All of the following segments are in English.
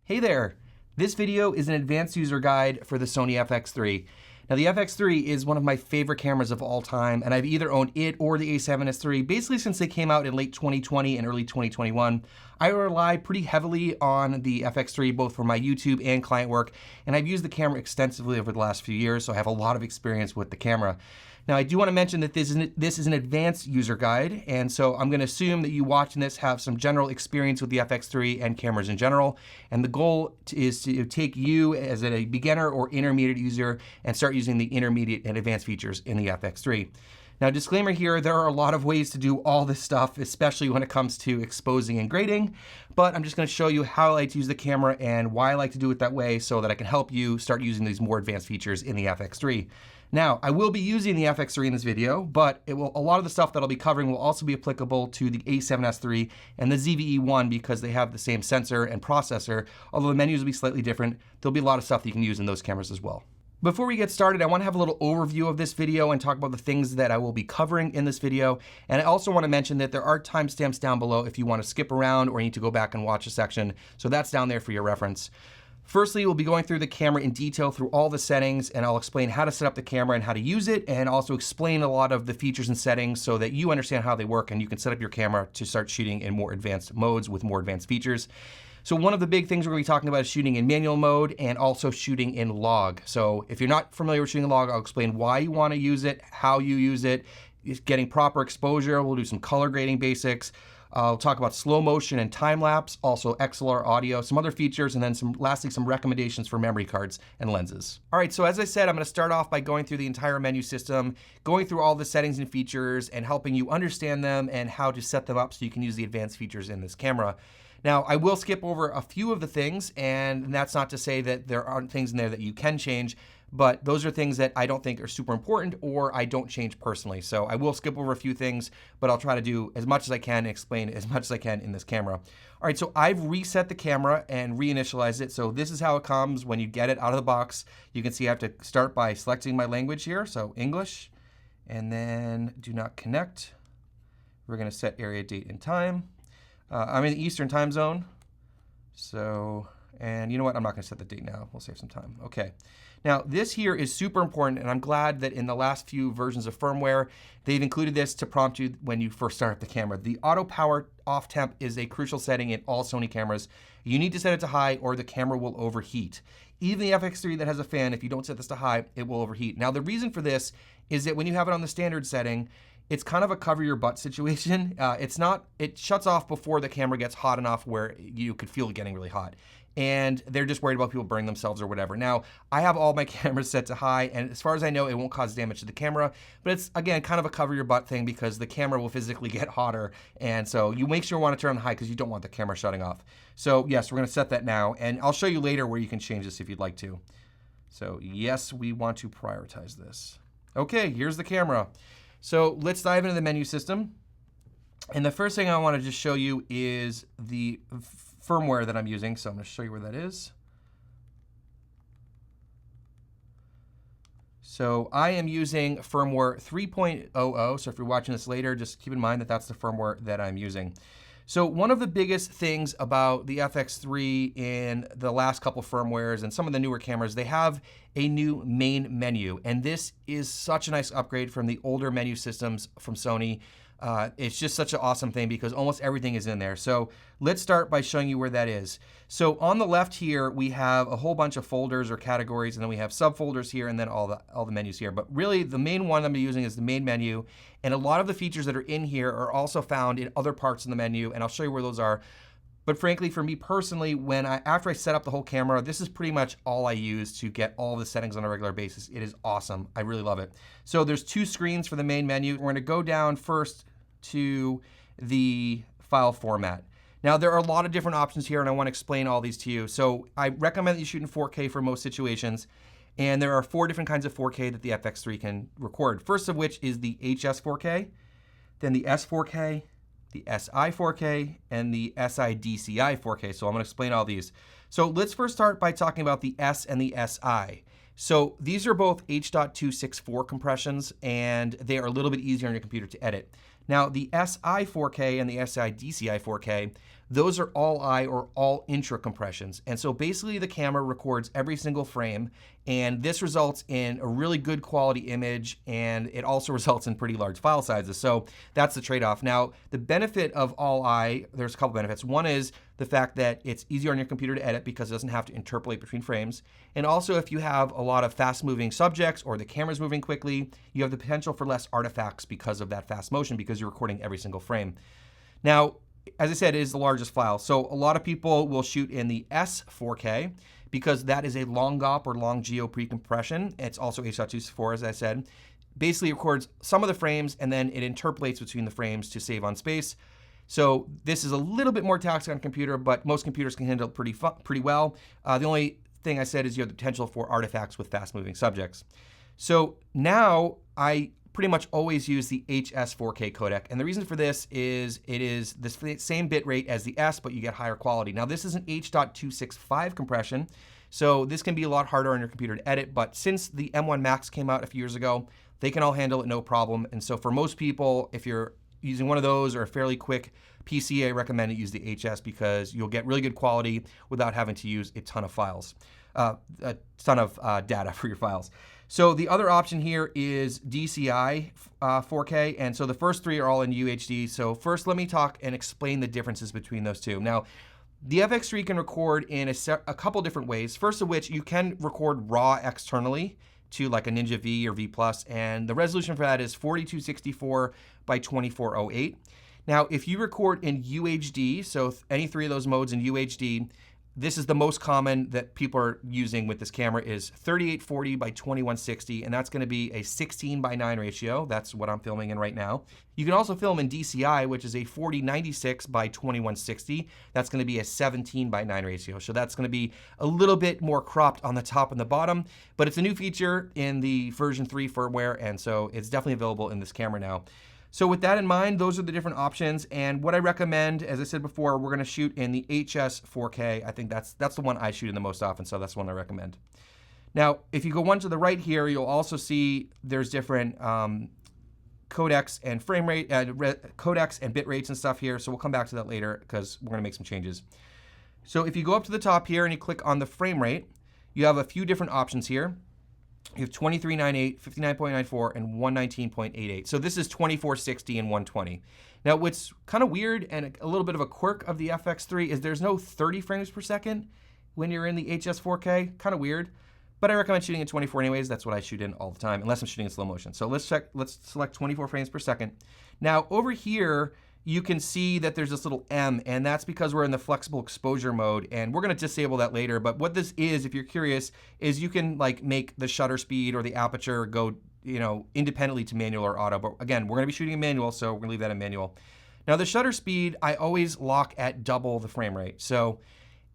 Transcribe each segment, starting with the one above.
Hey there! This video is an advanced user guide for the Sony FX3. Now the FX3 is one of my favorite cameras of all time, and I've either owned it or the A7S III basically since they came out in late 2020 and early 2021. I rely pretty heavily on the FX3 both for my YouTube and client work, and I've used the camera extensively over the last few years, so I have a lot of experience with the camera. Now I do want to mention that this is an advanced user guide, and so I'm going to assume that you watching this have some general experience with the FX3 and cameras in general, and the goal is to take you as a beginner or intermediate user and start using the intermediate and advanced features in the FX3. Now disclaimer here, there are a lot of ways to do all this stuff, especially when it comes to exposing and grading, but I'm just going to show you how I like to use the camera and why I like to do it that way so that I can help you start using these more advanced features in the FX3. Now, I will be using the FX3 in this video, but a lot of the stuff that I'll be covering will also be applicable to the A7S III and the ZVE1 because they have the same sensor and processor. Although the menus will be slightly different, there'll be a lot of stuff that you can use in those cameras as well. Before we get started, I want to have a little overview of this video and talk about the things that I will be covering in this video. And I also want to mention that there are timestamps down below if you want to skip around or need to go back and watch a section. So that's down there for your reference. Firstly, we'll be going through the camera in detail through all the settings, and I'll explain how to set up the camera and how to use it, and also explain a lot of the features and settings so that you understand how they work and you can set up your camera to start shooting in more advanced modes with more advanced features. So one of the big things we're going to be talking about is shooting in manual mode and also shooting in log. So if you're not familiar with shooting in log, I'll explain why you want to use it, how you use it, getting proper exposure. We'll do some color grading basics. I'll talk about slow motion and time lapse, also XLR audio, some other features, and then lastly, some recommendations for memory cards and lenses. All right, so as I said, I'm gonna start off by going through the entire menu system, going through all the settings and features, and helping you understand them and how to set them up so you can use the advanced features in this camera. Now, I will skip over a few of the things, and that's not to say that there aren't things in there that you can change, but those are things that I don't think are super important or I don't change personally. So I will skip over a few things, but I'll try to do as much as I can and explain as much as I can in this camera. All right, so I've reset the camera and reinitialized it. So this is how it comes when you get it out of the box. You can see I have to start by selecting my language here, so English, and then do not connect. We're gonna set area, date, and time. I'm in the Eastern time zone, so, and you know what, I'm not gonna set the date now, we'll save some time. Okay, now this here is super important, and I'm glad that in the last few versions of firmware, they've included this to prompt you when you first start up the camera. The auto power off temp is a crucial setting in all Sony cameras. You need to set it to high or the camera will overheat. Even the FX3 that has a fan, if you don't set this to high, it will overheat. Now the reason for this is that when you have it on the standard setting, it's kind of a cover your butt situation. It shuts off before the camera gets hot enough where you could feel it getting really hot. And they're just worried about people burning themselves or whatever. Now, I have all my cameras set to high, and as far as I know, it won't cause damage to the camera, but it's, again, kind of a cover your butt thing because the camera will physically get hotter, and so you make sure you want to turn on high because you don't want the camera shutting off. So yes, we're gonna set that now, and I'll show you later where you can change this if you'd like to. So yes, we want to prioritize this. Okay, here's the camera. So let's dive into the menu system. And the first thing I want to just show you is the firmware that I'm using. So I'm going to show you where that is. So I am using firmware 3.00. So if you're watching this later, just keep in mind that that's the firmware that I'm using. So one of the biggest things about the FX3 in the last couple firmwares and some of the newer cameras, they have a new main menu. And this is such a nice upgrade from the older menu systems from Sony. It's just such an awesome thing because almost everything is in there. So let's start by showing you where that is. So on the left here, we have a whole bunch of folders or categories, and then we have subfolders here, and then all the menus here. But really, the main one I'm using is the main menu, and a lot of the features that are in here are also found in other parts of the menu, and I'll show you where those are. But frankly, for me personally, after I set up the whole camera, this is pretty much all I use to get all the settings on a regular basis. It is awesome. I really love it. So there's two screens for the main menu. We're going to go down first to the file format. Now, there are a lot of different options here, and I want to explain all these to you. So I recommend that you shoot in 4K for most situations, and there are 4 different kinds of 4K that the FX3 can record. First of which is the HS4K, then the S4K, the SI4K, and the SI-DCI 4K. So I'm going to explain all these. So let's first start by talking about the S and the SI. So these are both H.264 compressions, and they are a little bit easier on your computer to edit. Now, the SI 4K and the SI DCI 4K, those are all I or all intra compressions. And so basically the camera records every single frame, and this results in a really good quality image, and it also results in pretty large file sizes. So that's the trade-off. Now, the benefit of all I, there's a couple benefits. One is the fact that it's easier on your computer to edit because it doesn't have to interpolate between frames. And also, if you have a lot of fast-moving subjects or the camera's moving quickly, you have the potential for less artifacts because of that fast motion, because you're recording every single frame. Now, as I said, it is the largest file. So a lot of people will shoot in the S4K because that is a long GOP or long geo pre-compression. It's also H.264, as I said. Basically it records some of the frames and then it interpolates between the frames to save on space. So this is a little bit more taxing on a computer, but most computers can handle it pretty well. The only thing I said is you have the potential for artifacts with fast-moving subjects. So now I pretty much always use the HS4K codec. And the reason for this is it is the same bit rate as the S, but you get higher quality. Now this is an H.265 compression, so this can be a lot harder on your computer to edit, but since the M1 Max came out a few years ago, they can all handle it no problem. And so for most people, if you're using one of those or a fairly quick PC, I recommend to use the HS because you'll get really good quality without having to use a ton of files, a ton of data for your files. So the other option here is DCI 4K, and so the first three are all in UHD. So first, let me talk and explain the differences between those two. Now, the FX3 can record in a couple different ways. First of which, you can record RAW externally to like a Ninja V or V+, and the resolution for that is 4264 by 2408. Now, if you record in UHD, so any three of those modes in UHD, this is the most common that people are using with this camera is 3840 by 2160, and that's going to be a 16:9 ratio. That's what I'm filming in right now. You can also film in DCI, which is a 4096 by 2160. That's going to be a 17:9 ratio. So that's going to be a little bit more cropped on the top and the bottom, but it's a new feature in the version 3 firmware, and so it's definitely available in this camera now. So with that in mind, those are the different options. And what I recommend, as I said before, we're gonna shoot in the HS 4K. I think that's the one I shoot in the most often, so that's the one I recommend. Now, if you go one to the right here, you'll also see there's different codecs and frame rate, codecs and bit rates and stuff here. So we'll come back to that later because we're gonna make some changes. So if you go up to the top here and you click on the frame rate, you have a few different options here. You have 2398, 59.94, and 119.88. So this is 2460 and 120. Now what's kind of weird and a little bit of a quirk of the FX3 is there's no 30 frames per second when you're in the HS4K. Kind of weird, but I recommend shooting in 24 anyways. That's what I shoot in all the time, unless I'm shooting in slow motion. So let's select 24 frames per second. Now over here, you can see that there's this little M, and that's because we're in the flexible exposure mode, and we're gonna disable that later. But what this is, if you're curious, is you can like make the shutter speed or the aperture go, independently to manual or auto. But again, we're gonna be shooting in manual, so we're gonna leave that in manual. Now the shutter speed, I always lock at double the frame rate. So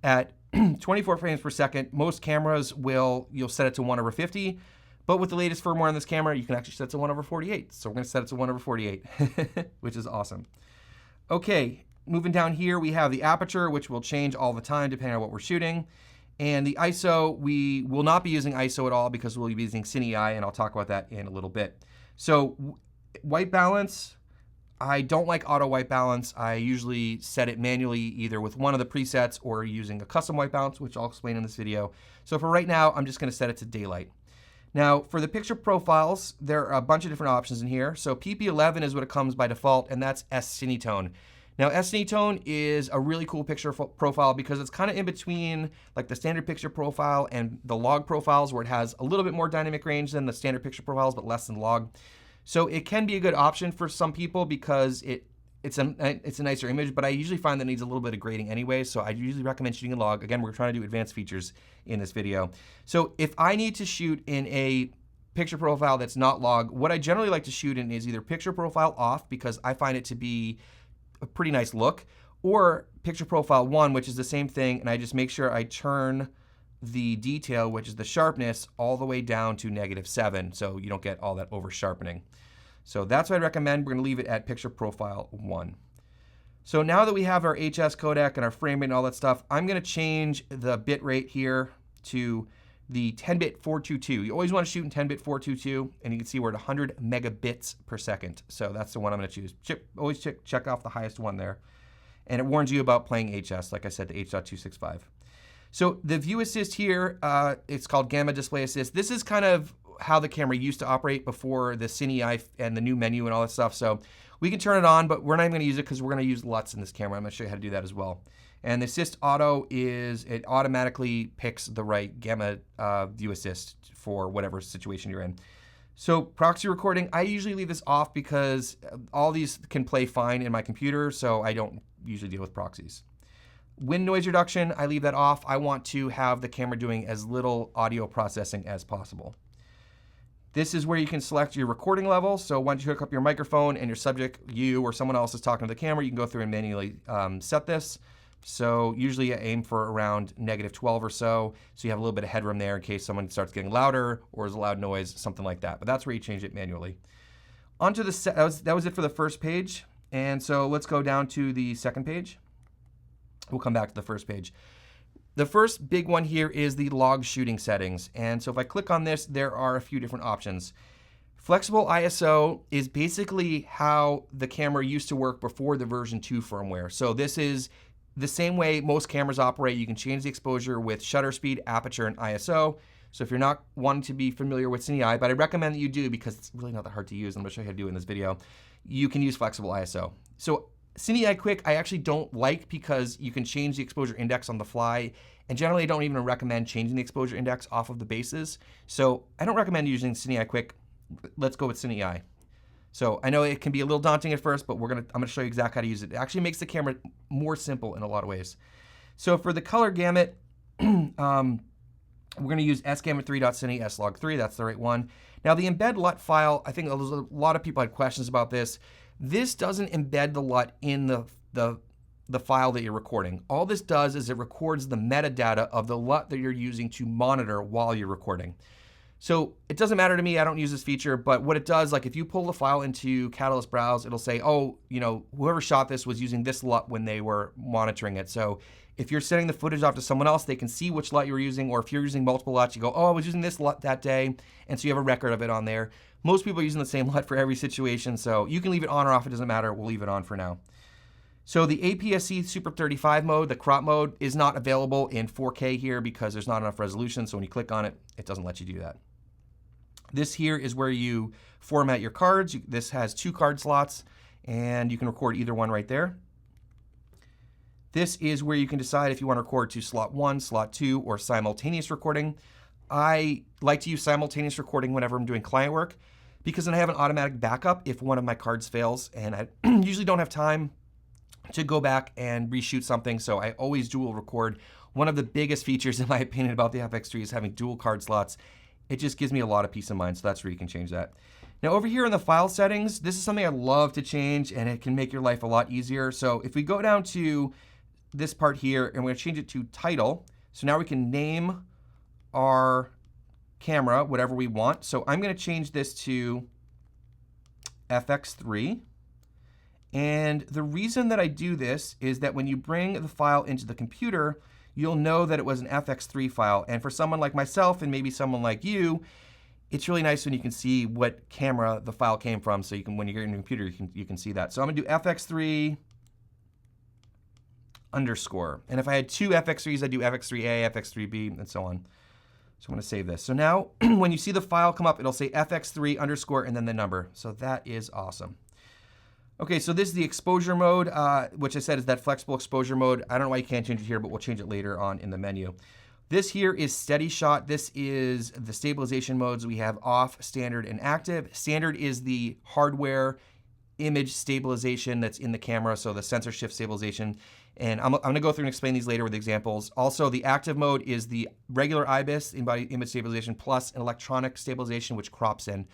at 24 frames per second, most cameras you'll set it to 1/50. But with the latest firmware on this camera, you can actually set it to 1/48. So we're gonna set it to 1/48, which is awesome. Okay, moving down here, we have the aperture, which will change all the time depending on what we're shooting. And the ISO, we will not be using ISO at all because we'll be using Cine EI, and I'll talk about that in a little bit. So white balance, I don't like auto white balance. I usually set it manually either with one of the presets or using a custom white balance, which I'll explain in this video. So for right now, I'm just gonna set it to daylight. Now, for the picture profiles, there are a bunch of different options in here. So PP11 is what it comes by default, and that's S-Cinetone. Now, S-Cinetone is a really cool picture profile because it's kind of in between like the standard picture profile and the log profiles, where it has a little bit more dynamic range than the standard picture profiles, but less than log. So it can be a good option for some people because it's a nicer image, but I usually find that it needs a little bit of grading anyway, so I usually recommend shooting in log. Again, we're trying to do advanced features in this video. So if I need to shoot in a picture profile that's not log, what I generally like to shoot in is either picture profile off, because I find it to be a pretty nice look, or picture profile 1, which is the same thing, and I just make sure I turn the detail, which is the sharpness, all the way down to -7, so you don't get all that over sharpening. So that's what I recommend. We're gonna leave it at picture profile 1. So now that we have our HS codec and our frame rate and all that stuff, I'm gonna change the bit rate here to the 10-bit 422. You always wanna shoot in 10-bit 422, and you can see we're at 100 megabits per second. So that's the one I'm gonna choose. Always check off the highest one there. and it warns you about playing HS, like I said, the H.265. So the view assist here, it's called Gamma Display Assist. This is kind of how the camera used to operate before the Cine EI and the new menu and all that stuff. So we can turn it on, but we're not even going to use it because we're going to use LUTs in this camera. I'm going to show you how to do that as well. And the Assist Auto is, it automatically picks the right Gamma view assist for whatever situation you're in. So proxy recording, I usually leave this off because all these can play fine in my computer, so I don't usually deal with proxies. Wind noise reduction, I leave that off. I want to have the camera doing as little audio processing as possible. This is where you can select your recording level. So once you hook up your microphone and your subject, you or someone else is talking to the camera, you can go through and manually set this. So usually I aim for around -12 or so you have a little bit of headroom there in case someone starts getting louder or is a loud noise, something like that. But that's where you change it manually. Onto the that was it for the first page. And so let's go down to the second page. We'll come back to the first page. The first big one here is the log shooting settings. And so if I click on this, there are a few different options. Flexible ISO is basically how the camera used to work before the version 2 firmware. So this is the same way most cameras operate. You can change the exposure with shutter speed, aperture, and ISO. So if you're not wanting to be familiar with Cine EI, but I recommend that you do because it's really not that hard to use. I'm going to show you how to do it in this video. You can use flexible ISO. So Cine EI Quick, I actually don't like because you can change the exposure index on the fly. And generally, I don't even recommend changing the exposure index off of the bases. So I don't recommend using Cine EI Quick. Let's go with Cine EI. So I know it can be a little daunting at first, but I'm gonna show you exactly how to use it. It actually makes the camera more simple in a lot of ways. So for the color gamut, we're gonna use sgamut3.cine slog3. That's the right one. Now the embed LUT file, I think a lot of people had questions about this. This doesn't embed the LUT in the file that you're recording. All this does is it records the metadata of the LUT that you're using to monitor while you're recording. So it doesn't matter to me, I don't use this feature, but what it does, like if you pull the file into Catalyst Browse, it'll say, oh, you know, whoever shot this was using this LUT when they were monitoring it. So if you're sending the footage off to someone else, they can see which LUT you were using, or if you're using multiple LUTs, you go, oh, I was using this LUT that day, and so you have a record of it on there. Most people are using the same LUT for every situation, so you can leave it on or off, it doesn't matter, we'll leave it on for now. So the APS-C Super 35 mode, the crop mode, is not available in 4K here because there's not enough resolution, so when you click on it, it doesn't let you do that. This here is where you format your cards. This has 2 card slots, and you can record either one right there. This is where you can decide if you want to record to slot 1, slot 2, or simultaneous recording. I like to use simultaneous recording whenever I'm doing client work because then I have an automatic backup if one of my cards fails, and I usually don't have time to go back and reshoot something, so I always dual record. One of the biggest features, in my opinion, about the FX3 is having dual card slots. It just gives me a lot of peace of mind, so that's where you can change that. Now over here in the file settings, this is something I love to change, and it can make your life a lot easier. So if we go down to this part here, and we're gonna change it to title, so now we can name our camera whatever we want. So I'm gonna change this to FX3. And the reason that I do this is that when you bring the file into the computer, you'll know that it was an FX3 file. And for someone like myself and maybe someone like you, it's really nice when you can see what camera the file came from. So you can, when you get in your computer, you can see that. So I'm gonna do FX3 underscore. And if I had 2 FX3s, I'd do FX3A, FX3B, and so on. So I'm gonna save this. So now when you see the file come up, it'll say FX3 underscore and then the number. So that is awesome. Okay, so this is the exposure mode, which I said is that flexible exposure mode. I don't know why you can't change it here, but we'll change it later on in the menu. This here is steady shot. This is the stabilization modes. We have off, standard, and active. Standard is the hardware image stabilization that's in the camera, so the sensor shift stabilization. And I'm gonna go through and explain these later with examples. Also, the active mode is the regular IBIS, embodied image stabilization, plus an electronic stabilization, which crops in.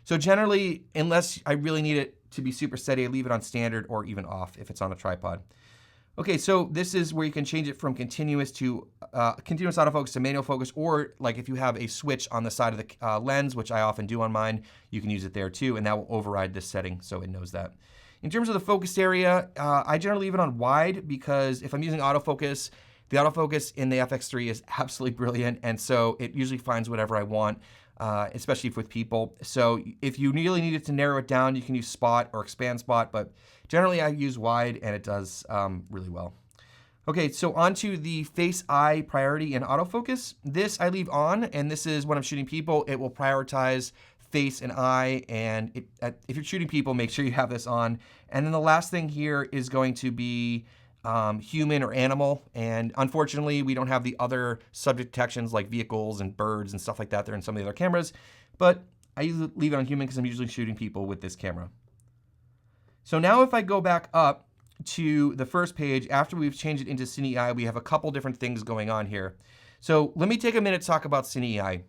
So generally, unless I really need it to be super steady, I leave it on standard or even off if it's on a tripod. Okay, so this is where you can change it from continuous to continuous autofocus to manual focus, or like if you have a switch on the side of the lens, which I often do on mine, you can use it there too, and that will override this setting so it knows that. In terms of the focus area, I generally leave it on wide because if I'm using autofocus, the autofocus in the FX3 is absolutely brilliant, and so it usually finds whatever I want. especially with people. So if you really needed to narrow it down, you can use spot or expand spot, but generally I use wide and it does really well. Okay, so onto the face eye priority and autofocus. This I leave on, and this is when I'm shooting people, it will prioritize face and eye, and if you're shooting people, make sure you have this on. And then the last thing here is going to be human or animal, and unfortunately we don't have the other subject detections like vehicles and birds and stuff like that. They're in some of the other cameras, but I usually leave it on human because I'm usually shooting people with this camera. So now if I go back up to the first page, after we've changed it into Cine EI, we have a couple different things going on here. So let me take a minute to talk about Cine EI.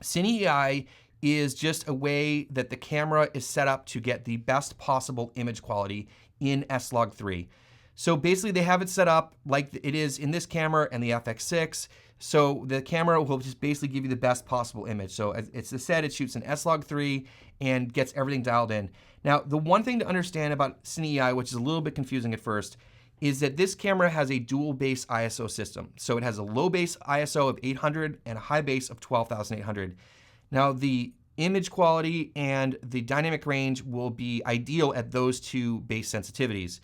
Cine EI is just a way that the camera is set up to get the best possible image quality in S-Log3. So basically they have it set up like it is in this camera and the FX6. So the camera will just basically give you the best possible image. So it's said, it shoots in S-Log3 and gets everything dialed in. Now, the one thing to understand about Cine EI, which is a little bit confusing at first, is that this camera has a dual base ISO system. So it has a low base ISO of 800 and a high base of 12,800. Now, the image quality and the dynamic range will be ideal at those two base sensitivities.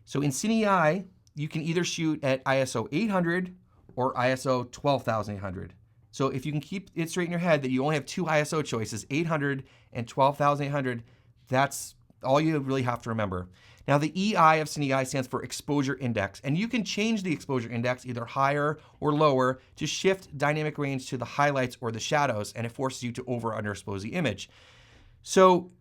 So in Cine EI, you can either shoot at ISO 800 or ISO 12,800. So if you can keep it straight in your head that you only have two ISO choices, 800 and 12,800, that's all you really have to remember. Now the EI of Cine EI stands for exposure index, and you can change the exposure index either higher or lower to shift dynamic range to the highlights or the shadows, and it forces you to over or underexpose the image. So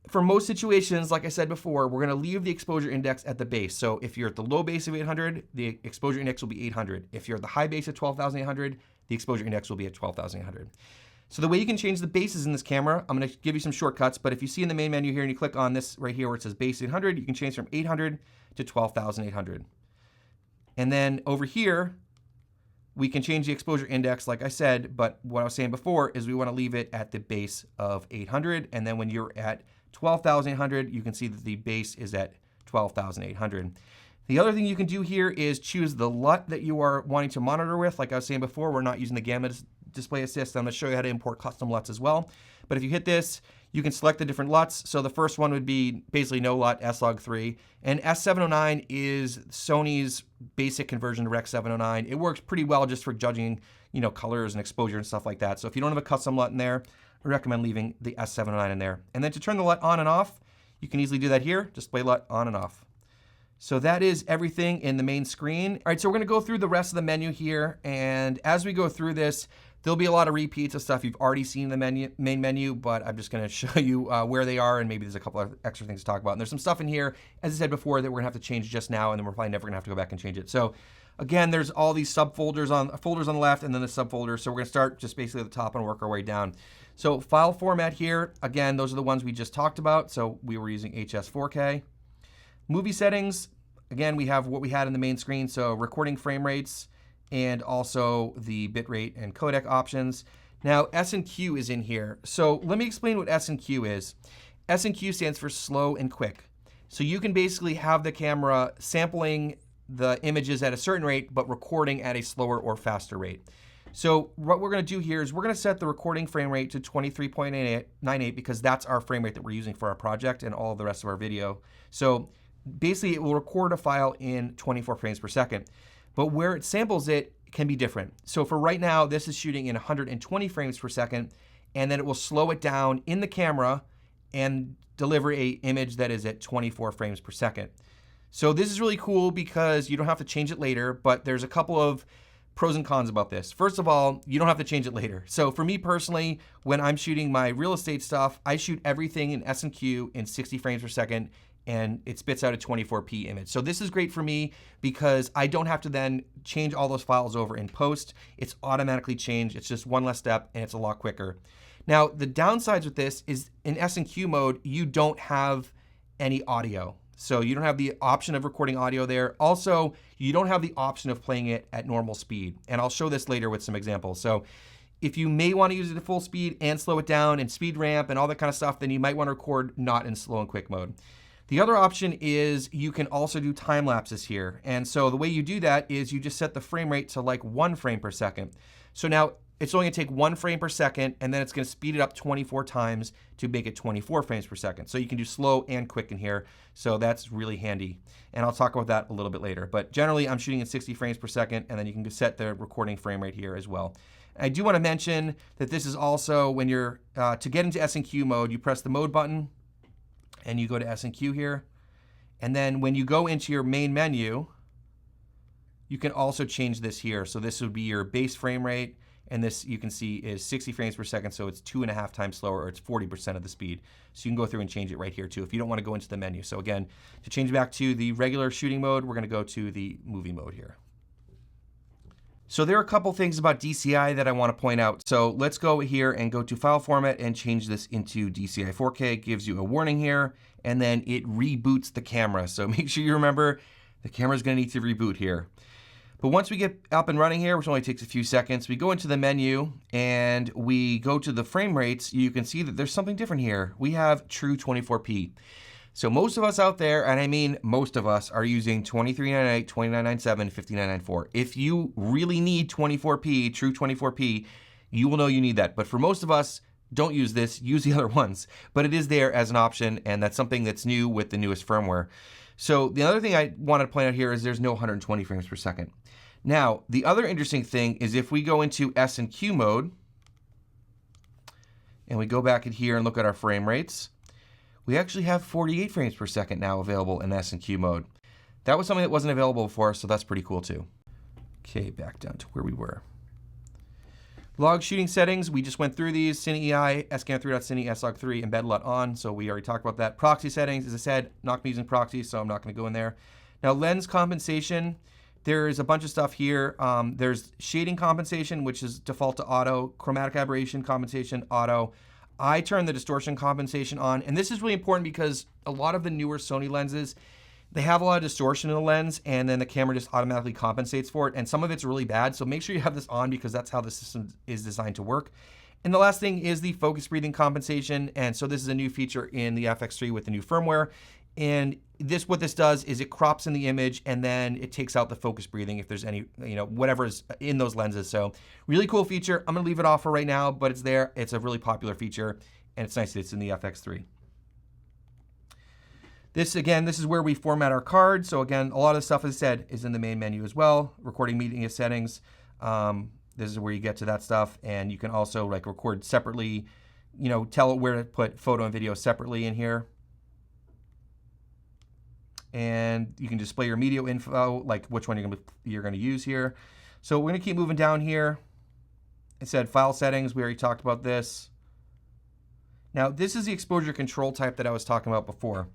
for most situations, like I said before, we're going to leave the exposure index at the base. So if you're at the low base of 800, the exposure index will be 800. If you're at the high base of 12,800, the exposure index will be at 12,800. So the way you can change the bases in this camera, I'm going to give you some shortcuts, but if you see in the main menu here and you click on this right here where it says base 800, you can change from 800 to 12,800. And then over here, we can change the exposure index, like I said, but what I was saying before is we want to leave it at the base of 800, and then when you're at 12,800, you can see that the base is at 12,800. The other thing you can do here is choose the LUT that you are wanting to monitor with. Like I was saying before, we're not using the gamma display assist. I'm going to show you how to import custom LUTs as well. But if you hit this, you can select the different LUTs. So the first one would be basically no LUT, S-Log3. And S709 is Sony's basic conversion to Rec 709. It works pretty well just for judging, colors and exposure and stuff like that. So if you don't have a custom LUT in there, I recommend leaving the S709 in there. And then to turn the LUT on and off, you can easily do that here. Display LUT on and off. So that is everything in the main screen. All right, so we're going to go through the rest of the menu here. And as we go through this, there'll be a lot of repeats of stuff you've already seen in the main menu, but I'm just going to show you where they are, and maybe there's a couple of extra things to talk about. And there's some stuff in here, as I said before, that we're going to have to change just now, and then we're probably never going to have to go back and change it. So again, there's all these folders on the left, and then the subfolders. So we're going to start just basically at the top and work our way down. So file format here, again, those are the ones we just talked about. So we were using HS4K. Movie settings, again, we have what we had in the main screen. So recording frame rates, and also the bitrate and codec options. Now, S&Q is in here. So let me explain what S&Q is. S&Q stands for slow and quick. So you can basically have the camera sampling the images at a certain rate, but recording at a slower or faster rate. So what we're going to do here is we're going to set the recording frame rate to 23.98 because that's our frame rate that we're using for our project and all of the rest of our video. So basically it will record a file in 24 frames per second. But where it samples it can be different. So for right now, this is shooting in 120 frames per second, and then it will slow it down in the camera and deliver an image that is at 24 frames per second. So this is really cool because you don't have to change it later, but there's a couple of pros and cons about this. First of all, you don't have to change it later. So for me personally, when I'm shooting my real estate stuff, I shoot everything in S&Q in 60 frames per second, and it spits out a 24p image. So this is great for me because I don't have to then change all those files over in post. It's automatically changed. It's just one less step, and it's a lot quicker. Now, the downsides with this is in S&Q mode, you don't have any audio. So you don't have the option of recording audio there. Also, you don't have the option of playing it at normal speed. And I'll show this later with some examples. So if you may want to use it at full speed and slow it down and speed ramp and all that kind of stuff, then you might want to record not in slow and quick mode. The other option is you can also do time lapses here. And so the way you do that is you just set the frame rate to like 1 frame per second. So now it's only gonna take 1 frame per second, and then it's gonna speed it up 24 times to make it 24 frames per second. So you can do slow and quick in here. So that's really handy. And I'll talk about that a little bit later. But generally I'm shooting at 60 frames per second, and then you can set the recording frame rate here as well. I do wanna mention that this is also when you're, to get into S&Q mode, you press the mode button, and you go to S&Q here. And then when you go into your main menu, you can also change this here. So this would be your base frame rate, and this you can see is 60 frames per second, so it's 2.5 times slower, or it's 40% of the speed. So you can go through and change it right here too if you don't want to go into the menu. So again, to change back to the regular shooting mode, we're gonna go to the movie mode here. So there are a couple things about DCI that I want to point out. So let's go here and go to file format and change this into DCI 4K. It gives you a warning here, and then it reboots the camera. So make sure you remember the camera's gonna need to reboot here. But once we get up and running here, which only takes a few seconds, we go into the menu and we go to the frame rates. You can see that there's something different here. We have true 24p. So most of us out there, and I mean most of us, are using 2398, 2997, 5994. If you really need 24p, true 24p, you will know you need that. But for most of us, don't use this, use the other ones. But it is there as an option, and that's something that's new with the newest firmware. So the other thing I want to point out here is there's no 120 frames per second. Now, the other interesting thing is if we go into S&Q mode, and we go back in here and look at our frame rates, we actually have 48 frames per second now available in S&Q mode. That was something that wasn't available before, so that's pretty cool too. Okay, back down to where we were. Log shooting settings, we just went through these. Cine EI, SCAN3.Cine, SLog3, embed LUT on, so we already talked about that. Proxy settings, as I said, not using proxy, so I'm not gonna go in there. Now lens compensation, there's a bunch of stuff here. There's shading compensation, which is default to auto, chromatic aberration compensation, auto. I turn the distortion compensation on, and this is really important because a lot of the newer Sony lenses, they have a lot of distortion in the lens, and then the camera just automatically compensates for it, and some of it's really bad, so make sure you have this on because that's how the system is designed to work. And the last thing is the focus breathing compensation, and so this is a new feature in the FX3 with the new firmware. And what this does is it crops in the image, and then it takes out the focus breathing if there's any, whatever is in those lenses. So really cool feature. I'm gonna leave it off for right now, but it's there. It's a really popular feature, and it's nice that it's in the FX3. This is where we format our card. So again, a lot of the stuff, as I said, is in the main menu as well. Recording media settings. This is where you get to that stuff, and you can also like record separately, tell it where to put photo and video separately in here. And you can display your media info, like which one you're gonna use here. So we're gonna keep moving down here. It said file settings, we already talked about this. Now this is the exposure control type that I was talking about before.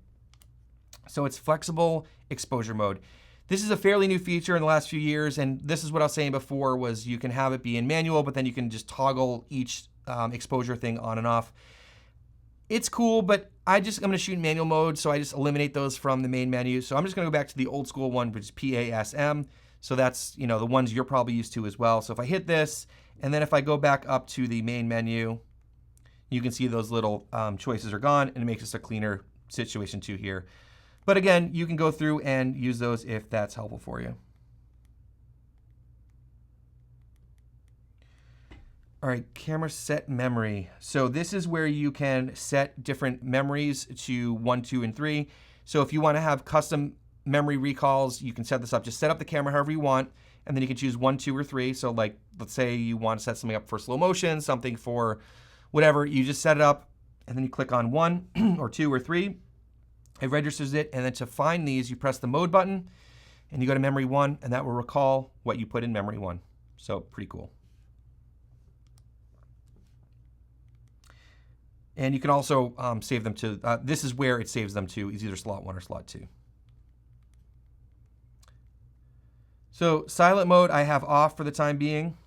So it's flexible exposure mode. This is a fairly new feature in the last few years, and this is what I was saying before was you can have it be in manual, but then you can just toggle each exposure thing on and off. It's cool, but I'm gonna shoot in manual mode, so I just eliminate those from the main menu. So I'm just gonna go back to the old school one, which is PASM. So that's, the ones you're probably used to as well. So if I hit this, and then if I go back up to the main menu, you can see those little choices are gone, and it makes this a cleaner situation too here. But again, you can go through and use those if that's helpful for you. All right, camera set memory. So this is where you can set different memories to 1, 2, and 3. So if you want to have custom memory recalls, you can set this up. Just set up the camera however you want, and then you can choose 1, 2, or 3. So like, let's say you want to set something up for slow motion, something for whatever, you just set it up, and then you click on 1 or 2 or 3. It registers it, and then to find these, you press the mode button, and you go to memory 1, and that will recall what you put in memory 1. So pretty cool. And you can also save them to, this is where it saves them to, is either slot 1 or slot 2. So silent mode I have off for the time being.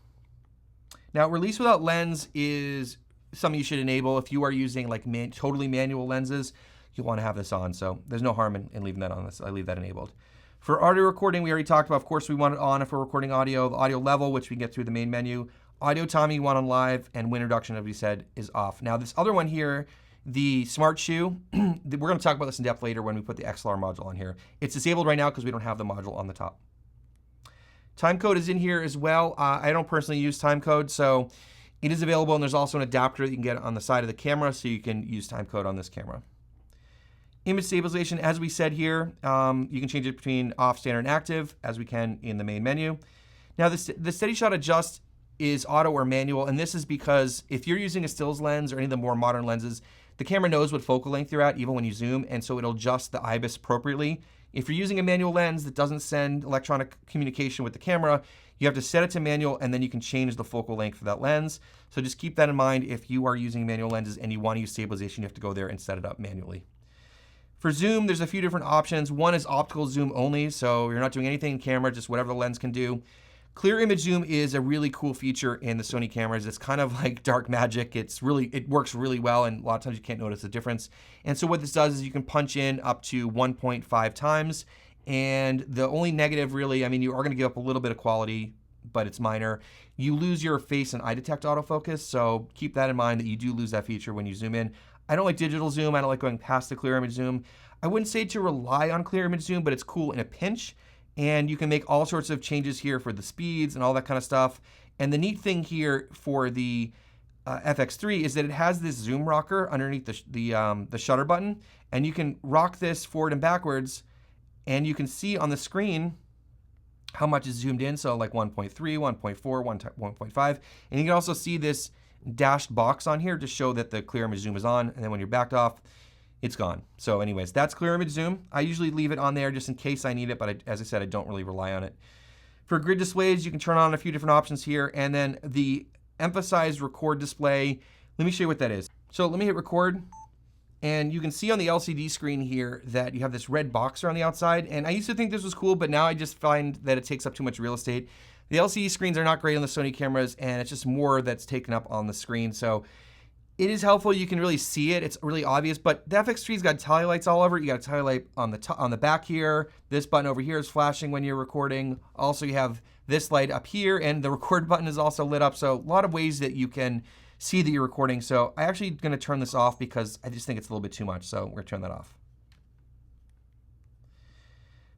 Now release without lens is something you should enable. If you are using like totally manual lenses, you'll want to have this on. So there's no harm in leaving that on. I leave that enabled. For audio recording, we already talked about, of course, we want it on if we're recording audio. The audio level, which we can get through the main menu. Audio timing, you want on live, and wind reduction, as we said, is off. Now this other one here The Smart Shoe, we're going to talk about this in depth later when we put the XLR module on here. It's disabled right now because we don't have the module on the top. Timecode is in here as well. I don't personally use timecode, so it is available, and there's also an adapter that you can get on the side of the camera, so you can use timecode on this camera. Image stabilization, as we said here, you can change it between off, standard, and active, as we can in the main menu. Now, the steady shot adjust is auto or manual, and this is because if you're using a stills lens or any of the more modern lenses, the camera knows what focal length you're at even when you zoom, and so it'll adjust the IBIS appropriately. If you're using a manual lens that doesn't send electronic communication with the camera, you have to set it to manual, and then you can change the focal length for that lens. So just keep that in mind. If you are using manual lenses and you want to use stabilization, you have to go there and set it up manually. For zoom, there's a few different options. One is optical zoom only, so you're not doing anything in camera, just whatever the lens can do. Clear image zoom is a really cool feature in the Sony cameras. It's kind of like dark magic. It works really well, and a lot of times you can't notice the difference. And so what this does is you can punch in up to 1.5 times, and the only negative really, I mean, you are going to give up a little bit of quality, but it's minor. You lose your face and eye detect autofocus, so keep that in mind that you do lose that feature when you zoom in. I don't like digital zoom. I don't like going past the clear image zoom. I wouldn't say to rely on clear image zoom, but it's cool in a pinch. And you can make all sorts of changes here for the speeds and all that kind of stuff. And the neat thing here for the FX3 is that it has this zoom rocker underneath the shutter button. And you can rock this forward and backwards. And you can see on the screen how much is zoomed in. So like 1.3, 1.4, 1.5. And you can also see this dashed box on here to show that the clear image zoom is on. And then when you're backed off, it's gone. So anyways, that's clear image zoom. I usually leave it on there just in case I need it, but as I said, I don't really rely on it. For grid displays, you can turn on a few different options here, and then the emphasized record display, let me show you what that is. So let me hit record, and you can see on the LCD screen here that you have this red box around the outside, and I used to think this was cool, but now I just find that it takes up too much real estate. The LCD screens are not great on the Sony cameras, and it's just more that's taken up on the screen, so it is helpful. You can really see it. It's really obvious, but the FX3's got tally lights all over it. You got a tally light on the back here. This button over here is flashing when you're recording. Also, you have this light up here, and the record button is also lit up. So a lot of ways that you can see that you're recording. So I'm actually going to turn this off because I just think it's a little bit too much. So we're going to turn that off.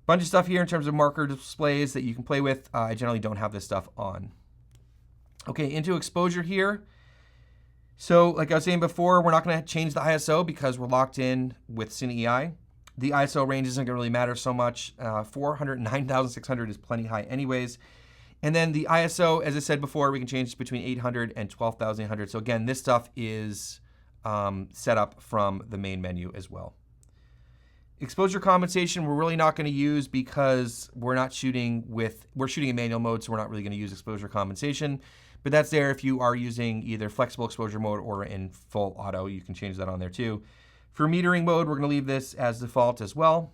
Bunch of stuff here in terms of marker displays that you can play with. I generally don't have this stuff on. Okay, into exposure here. So like I was saying before, we're not going to change the ISO because we're locked in with Cine EI. The ISO range isn't going to really matter so much. 409,600 is plenty high anyways. And then the ISO, as I said before, we can change between 800 and 12,800. So again, this stuff is set up from the main menu as well. Exposure compensation, we're really not going to use because we're shooting in manual mode, so we're not really going to use exposure compensation. But that's there if you are using either flexible exposure mode or in full auto. You can change that on there too. For metering mode, we're going to leave this as default as well.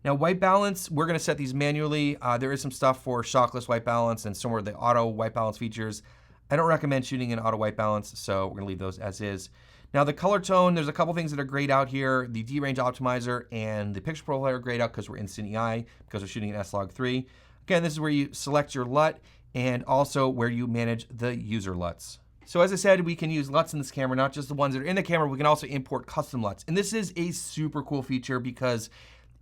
Now, white balance, we're going to set these manually. There is some stuff for shockless white balance and some of the auto white balance features. I don't recommend shooting in auto white balance, so we're going to leave those as is. Now, the color tone, there's a couple things that are grayed out here. The D-range optimizer and the picture profiler are grayed out because we're in Cine EI, because we're shooting in S-Log3. Again, this is where you select your LUT, and also where you manage the user LUTs. So as I said, we can use LUTs in this camera, not just the ones that are in the camera. We can also import custom LUTs. And this is a super cool feature because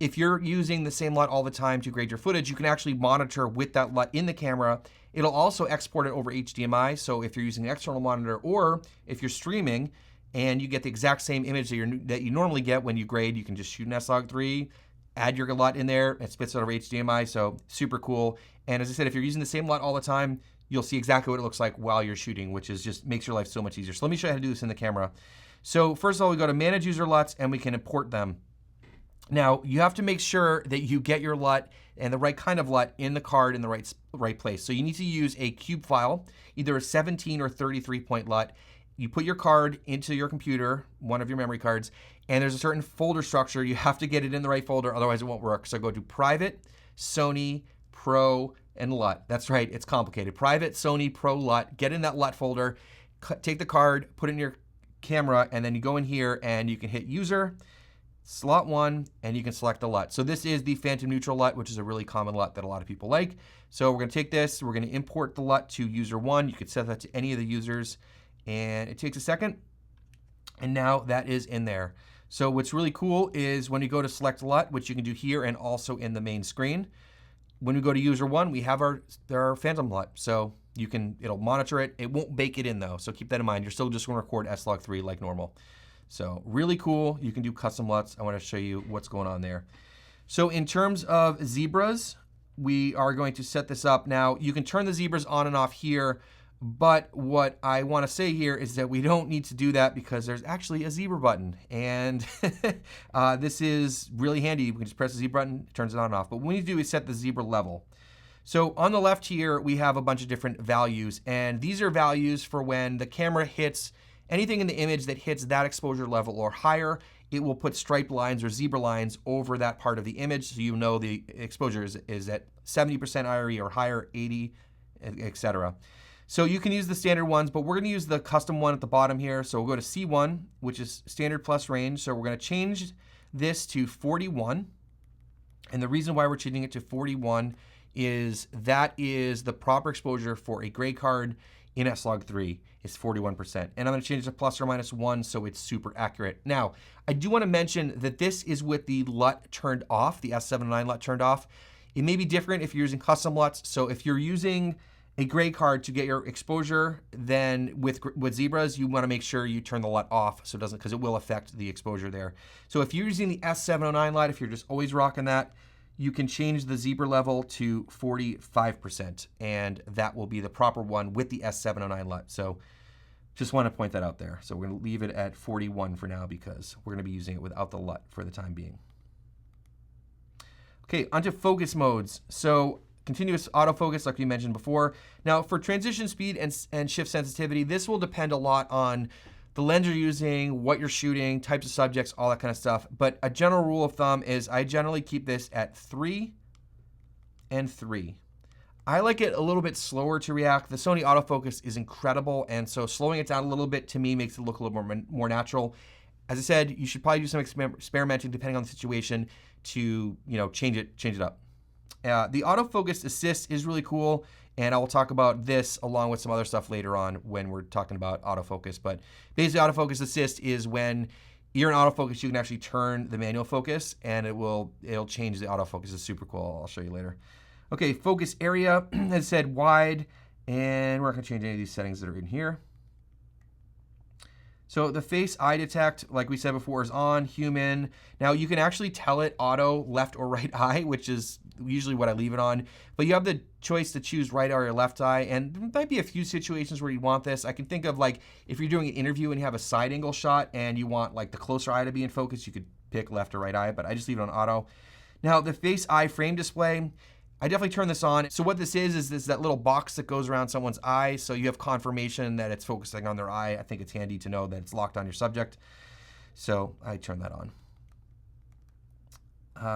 if you're using the same LUT all the time to grade your footage, you can actually monitor with that LUT in the camera. It'll also export it over HDMI. So if you're using an external monitor or if you're streaming and you get the exact same image that you normally get when you grade, you can just shoot an S-Log3, add your LUT in there, it spits it over HDMI, so super cool. And as I said, if you're using the same LUT all the time, you'll see exactly what it looks like while you're shooting, which is just makes your life so much easier. So let me show you how to do this in the camera. So first of all, we go to Manage User LUTs, and we can import them. Now, you have to make sure that you get your LUT and the right kind of LUT in the card in the right place. So you need to use a cube file, either a 17 or 33 point LUT. You put your card into your computer, one of your memory cards, and there's a certain folder structure. You have to get it in the right folder, otherwise it won't work. So go to Private, Sony, Pro, and LUT. That's right, it's complicated. Private, Sony, Pro, LUT. Get in that LUT folder, take the card, put it in your camera, and then you go in here and you can hit User, Slot 1, and you can select the LUT. So this is the Phantom Neutral LUT, which is a really common LUT that a lot of people like. So we're going to take this, we're going to import the LUT to User 1. You could set that to any of the users, and it takes a second. And now that is in there. So what's really cool is when you go to select LUT, which you can do here and also in the main screen, when we go to user 1, we have our phantom LUT. So it'll monitor it. It won't bake it in though. So keep that in mind. You're still just going to record S-Log3 like normal. So really cool. You can do custom LUTs. I want to show you what's going on there. So in terms of zebras, we are going to set this up. Now you can turn the zebras on and off here, but what I want to say here is that we don't need to do that because there's actually a zebra button. And this is really handy. We can just press the zebra button, it turns it on and off. But what we need to do is set the zebra level. So on the left here, we have a bunch of different values. And these are values for when the camera hits anything in the image that hits that exposure level or higher. It will put striped lines or zebra lines over that part of the image, so you know the exposure is at 70% IRE or higher, 80, etc. So you can use the standard ones, but we're going to use the custom one at the bottom here. So we'll go to C1, which is standard plus range. So we're going to change this to 41. And the reason why we're changing it to 41 is that is the proper exposure for a gray card in S-Log3 is 41%. And I'm going to change it to plus or minus 1 so it's super accurate. Now, I do want to mention that this is with the LUT turned off, the S709 LUT turned off. It may be different if you're using custom LUTs. So if you're using a gray card to get your exposure, then with zebras, you want to make sure you turn the LUT off so it doesn't, because it will affect the exposure there. So if you're using the S709 LUT, if you're just always rocking that, you can change the zebra level to 45%, and that will be the proper one with the S709 LUT. So just want to point that out there. So we're going to leave it at 41 for now because we're going to be using it without the LUT for the time being. Okay, onto focus modes. So continuous autofocus, like we mentioned before. Now for transition speed and shift sensitivity, this will depend a lot on the lens you're using, what you're shooting, types of subjects, all that kind of stuff. But a general rule of thumb is I generally keep this at 3 and 3. I like it a little bit slower to react. The Sony autofocus is incredible, and so slowing it down a little bit to me makes it look a little more natural. As I said, you should probably do some experimenting depending on the situation to change it up. The autofocus assist is really cool, and I will talk about this along with some other stuff later on when we're talking about autofocus. But basically, autofocus assist is when you're in autofocus, you can actually turn the manual focus, and it'll change the autofocus. It's super cool. I'll show you later. Okay, focus area, as I said, wide, and we're not going to change any of these settings that are in here. So the face eye detect, like we said before, is on, human. Now you can actually tell it auto left or right eye, which is usually what I leave it on. But you have the choice to choose right eye or left eye, and there might be a few situations where you want this. I can think of like if you're doing an interview and you have a side angle shot and you want like the closer eye to be in focus, you could pick left or right eye, but I just leave it on auto. Now the face eye frame display, I definitely turn this on. So what this is that little box that goes around someone's eye, so you have confirmation that it's focusing on their eye. I think it's handy to know that it's locked on your subject. So I turn that on.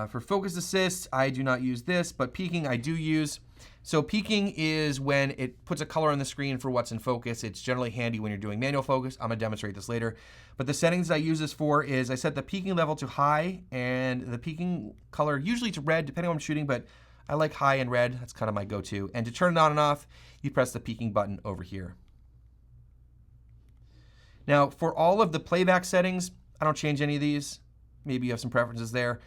For focus assist, I do not use this, but peaking I do use. So peaking is when it puts a color on the screen for what's in focus. It's generally handy when you're doing manual focus. I'm gonna demonstrate this later. But the settings I use this for is I set the peaking level to high and the peaking color usually to red, depending on what I'm shooting, but I like high and red. That's kind of my go-to. And to turn it on and off, you press the peaking button over here. Now, for all of the playback settings, I don't change any of these. Maybe you have some preferences there.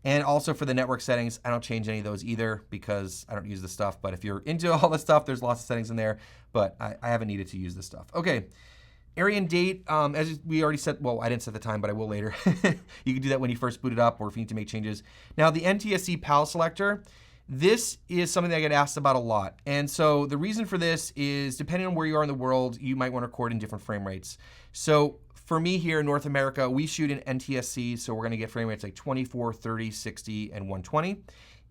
And also for the network settings, I don't change any of those either because I don't use this stuff. But if you're into all this stuff, there's lots of settings in there. But I haven't needed to use this stuff. Okay, area and date, as we already set, well, I didn't set the time, but I will later. You can do that when you first boot it up or if you need to make changes. Now, the NTSC PAL selector, this is something that I get asked about a lot. And so the reason for this is depending on where you are in the world, you might want to record in different frame rates. So for me here in North America, we shoot in NTSC, so we're going to get frame rates like 24, 30, 60, and 120.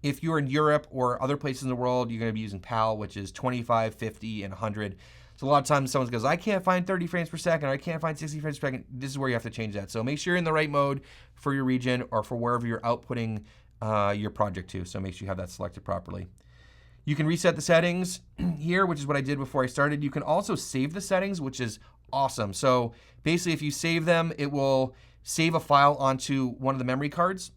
If you're in Europe or other places in the world, you're going to be using PAL, which is 25, 50, and 100. So a lot of times someone goes, I can't find 30 frames per second, or I can't find 60 frames per second. This is where you have to change that. So make sure you're in the right mode for your region or for wherever you're outputting your project to, so make sure you have that selected properly. You can reset the settings here, which is what I did before I started. You can also save the settings, which is awesome. So basically, if you save them, it will save a file onto one of the memory cards,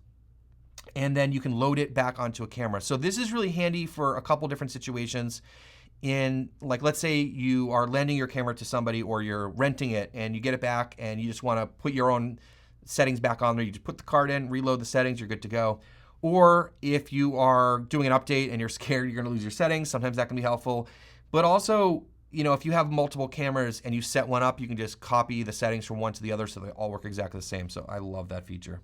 and then you can load it back onto a camera. So this is really handy for a couple different situations. in, like, let's say you are lending your camera to somebody or you're renting it and you get it back and you just want to put your own settings back on there. You just put the card in, reload the settings, you're good to go. Or if you are doing an update and you're scared you're going to lose your settings, sometimes that can be helpful. But also, you know, if you have multiple cameras and you set one up, you can just copy the settings from one to the other so they all work exactly the same. So I love that feature.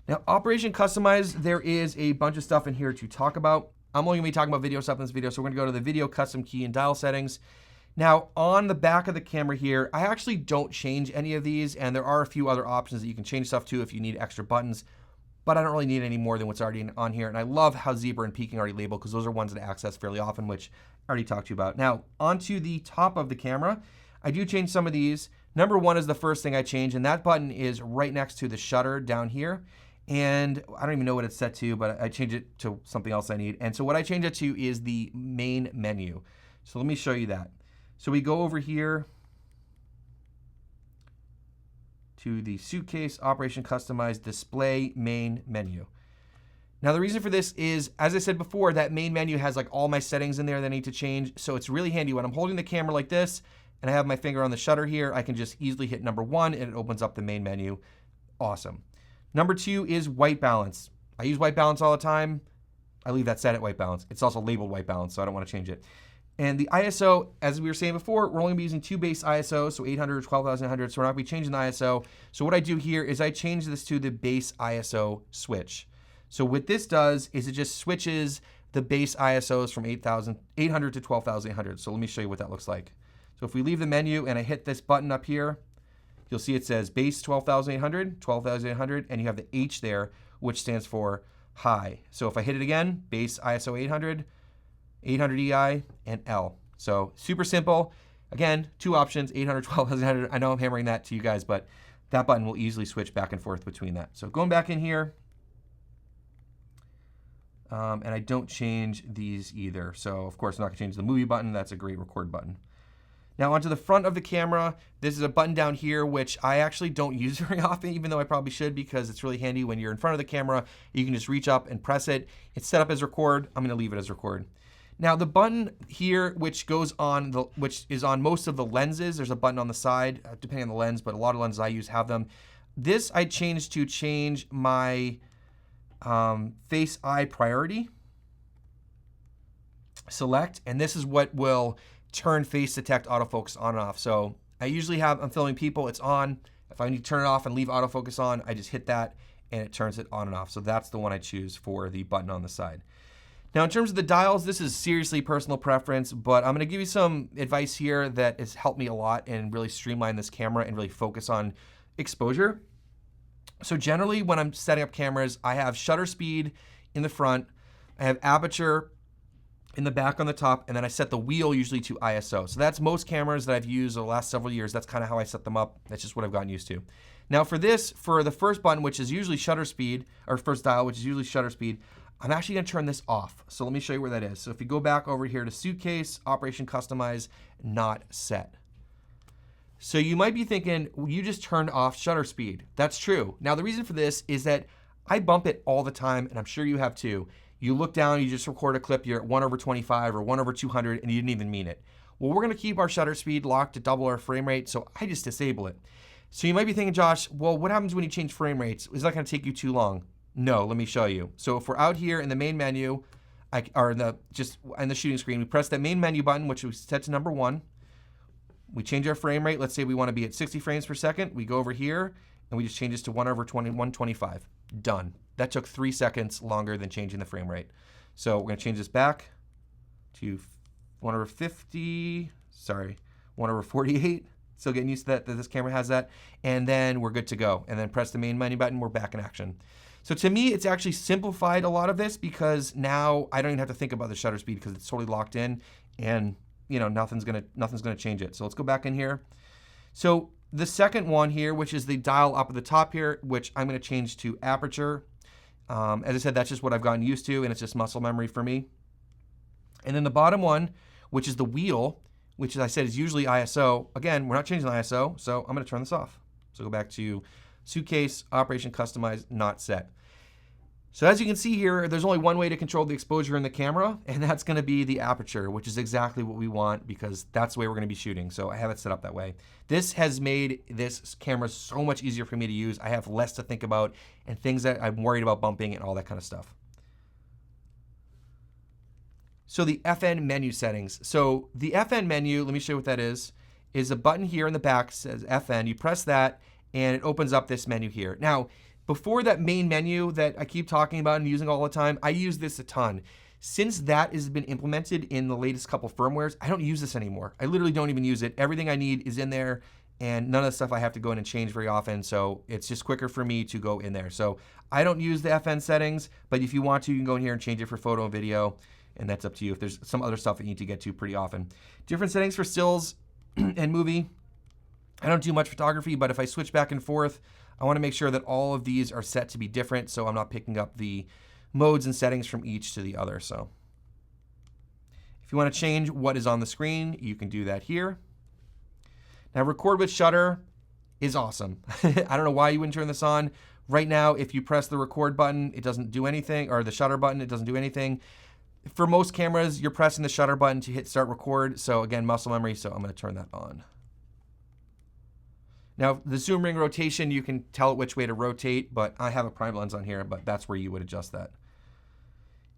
Now, Operation Customize, there is a bunch of stuff in here to talk about. I'm only going to be talking about video stuff in this video, so we're going to go to the video custom key and dial settings. Now, on the back of the camera here, I actually don't change any of these, and there are a few other options that you can change stuff to if you need extra buttons, but I don't really need any more than what's already on here. And I love how zebra and peaking are already labeled because those are ones that I access fairly often, which I already talked to you about. Now, onto the top of the camera, I do change some of these. Number one is the first thing I change, and that button is right next to the shutter down here. And I don't even know what it's set to, but I change it to something else I need. And so what I change it to is the main menu. So let me show you that. So we go over here to the suitcase, Operation Customize, Display, Main Menu. Now the reason for this is, as I said before, that main menu has like all my settings in there that I need to change. So it's really handy when I'm holding the camera like this and I have my finger on the shutter here, I can just easily hit number one and it opens up the main menu. Awesome. Number two is white balance. I use white balance all the time. I leave that set at white balance. It's also labeled white balance, so I don't want to change it. And the ISO, as we were saying before, we're only going to be using two base ISOs, so 800 or 12,100, so we're not going to be changing the ISO. So what I do here is I change this to the base ISO switch. So what this does is it just switches the base ISOs from 800 to 12,800. So let me show you what that looks like. So if we leave the menu and I hit this button up here, you'll see it says base 12,800, 12,800, and you have the H there, which stands for high. So if I hit it again, base ISO 800, 800 EI, and L. So super simple. Again, two options, 800, 12,800. I know I'm hammering that to you guys, but that button will easily switch back and forth between that. So going back in here, and I don't change these either. So of course I'm not gonna change the movie button. That's a great record button. Now onto the front of the camera, this is a button down here, which I actually don't use very often, even though I probably should, because it's really handy when you're in front of the camera. You can just reach up and press it. It's set up as record. I'm gonna leave it as record. Now the button here, which is on most of the lenses, there's a button on the side, depending on the lens, but a lot of lenses I use have them. This I changed to change my face eye priority. Select, and this is what will turn face detect autofocus on and off. So I usually I'm filming people, it's on. If I need to turn it off and leave autofocus on, I just hit that and it turns it on and off. So that's the one I choose for the button on the side. Now in terms of the dials, this is seriously personal preference, but I'm gonna give you some advice here that has helped me a lot and really streamline this camera and really focus on exposure. So generally when I'm setting up cameras, I have shutter speed in the front, I have aperture in the back on the top, and then I set the wheel usually to ISO. So that's most cameras that I've used the last several years. That's kind of how I set them up. That's just what I've gotten used to. Now for this, for the first button, which is usually shutter speed, or first dial, which is usually shutter speed, I'm actually gonna turn this off. So let me show you where that is. So if you go back over here to suitcase, Operation Customize, not set. So you might be thinking, well, you just turned off shutter speed. That's true. Now the reason for this is that I bump it all the time, and I'm sure you have too. You look down, you just record a clip, you're at 1/25 or 1/200, and you didn't even mean it. Well, we're gonna keep our shutter speed locked to double our frame rate, so I just disable it. So you might be thinking, Josh, well, what happens when you change frame rates? Is that gonna take you too long? No, let me show you. So if we're out here in the main menu, just in the shooting screen, we press that main menu button, which we set to number 1. We change our frame rate. Let's say we wanna be at 60 frames per second. We go over here, and we just change this to 1/125. Done. That took 3 seconds longer than changing the frame rate. So we're gonna change this back to 1/50, 1/48. Still getting used to that this camera has that. And then we're good to go. And then press the main menu button, we're back in action. So to me, it's actually simplified a lot of this because now I don't even have to think about the shutter speed because it's totally locked in and you know nothing's gonna change it. So let's go back in here. So the second one here, which is the dial up at the top here, which I'm gonna change to aperture. As I said, that's just what I've gotten used to and it's just muscle memory for me. And then the bottom one, which is the wheel, which as I said is usually ISO. Again, we're not changing the ISO, so I'm gonna turn this off. So go back to suitcase, Operation Customize, not set. So as you can see here, there's only one way to control the exposure in the camera, and that's gonna be the aperture, which is exactly what we want because that's the way we're gonna be shooting. So I have it set up that way. This has made this camera so much easier for me to use. I have less to think about and things that I'm worried about bumping and all that kind of stuff. So the FN menu settings. So the FN menu, let me show you what that is a button here in the back that says FN. You press that and it opens up this menu here. Now, before that main menu that I keep talking about and using all the time, I use this a ton. Since that has been implemented in the latest couple firmwares, I don't use this anymore. I literally don't even use it. Everything I need is in there and none of the stuff I have to go in and change very often. So it's just quicker for me to go in there. So I don't use the FN settings, but if you want to, you can go in here and change it for photo and video. And that's up to you if there's some other stuff that you need to get to pretty often. Different settings for stills and movie. I don't do much photography, but if I switch back and forth, I want to make sure that all of these are set to be different so I'm not picking up the modes and settings from each to the other. So if you want to change what is on the screen, you can do that here. Now record with shutter is awesome. I don't know why you wouldn't turn this on. Right now, if you press the record button, it doesn't do anything, or the shutter button, it doesn't do anything. For most cameras, you're pressing the shutter button to hit start record. So again, muscle memory, so I'm gonna turn that on. Now, the zoom ring rotation, you can tell it which way to rotate, but I have a prime lens on here, but that's where you would adjust that.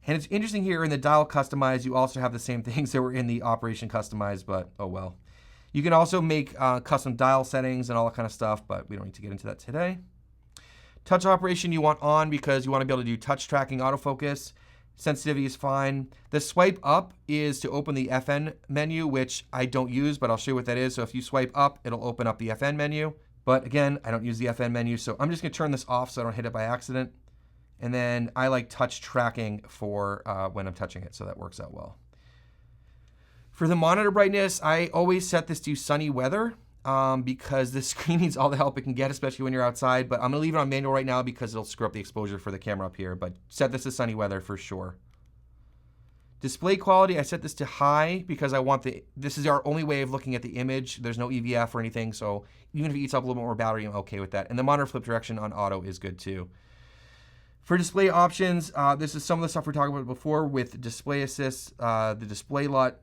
And it's interesting here in the dial customize, you also have the same things that were in the operation customize, but oh well. You can also make custom dial settings and all that kind of stuff, but we don't need to get into that today. Touch operation you want on because you want to be able to do touch tracking autofocus. Sensitivity is fine. The swipe up is to open the FN menu, which I don't use, but I'll show you what that is. So if you swipe up, it'll open up the FN menu. But again, I don't use the FN menu, so I'm just gonna turn this off so I don't hit it by accident. And then I like touch tracking for when I'm touching it, so that works out well. For the monitor brightness, I always set this to sunny weather because the screen needs all the help it can get, especially when you're outside. But I'm gonna leave it on manual right now because it'll screw up the exposure for the camera up here. But set this to sunny weather for sure. Display quality, I set this to high because I want this is our only way of looking at the image. There's no EVF or anything, so even if it eats up a little bit more battery, I'm okay with that. And the monitor flip direction on auto is good too. For display options, this is some of the stuff we talked about before with display assist, the display LUT,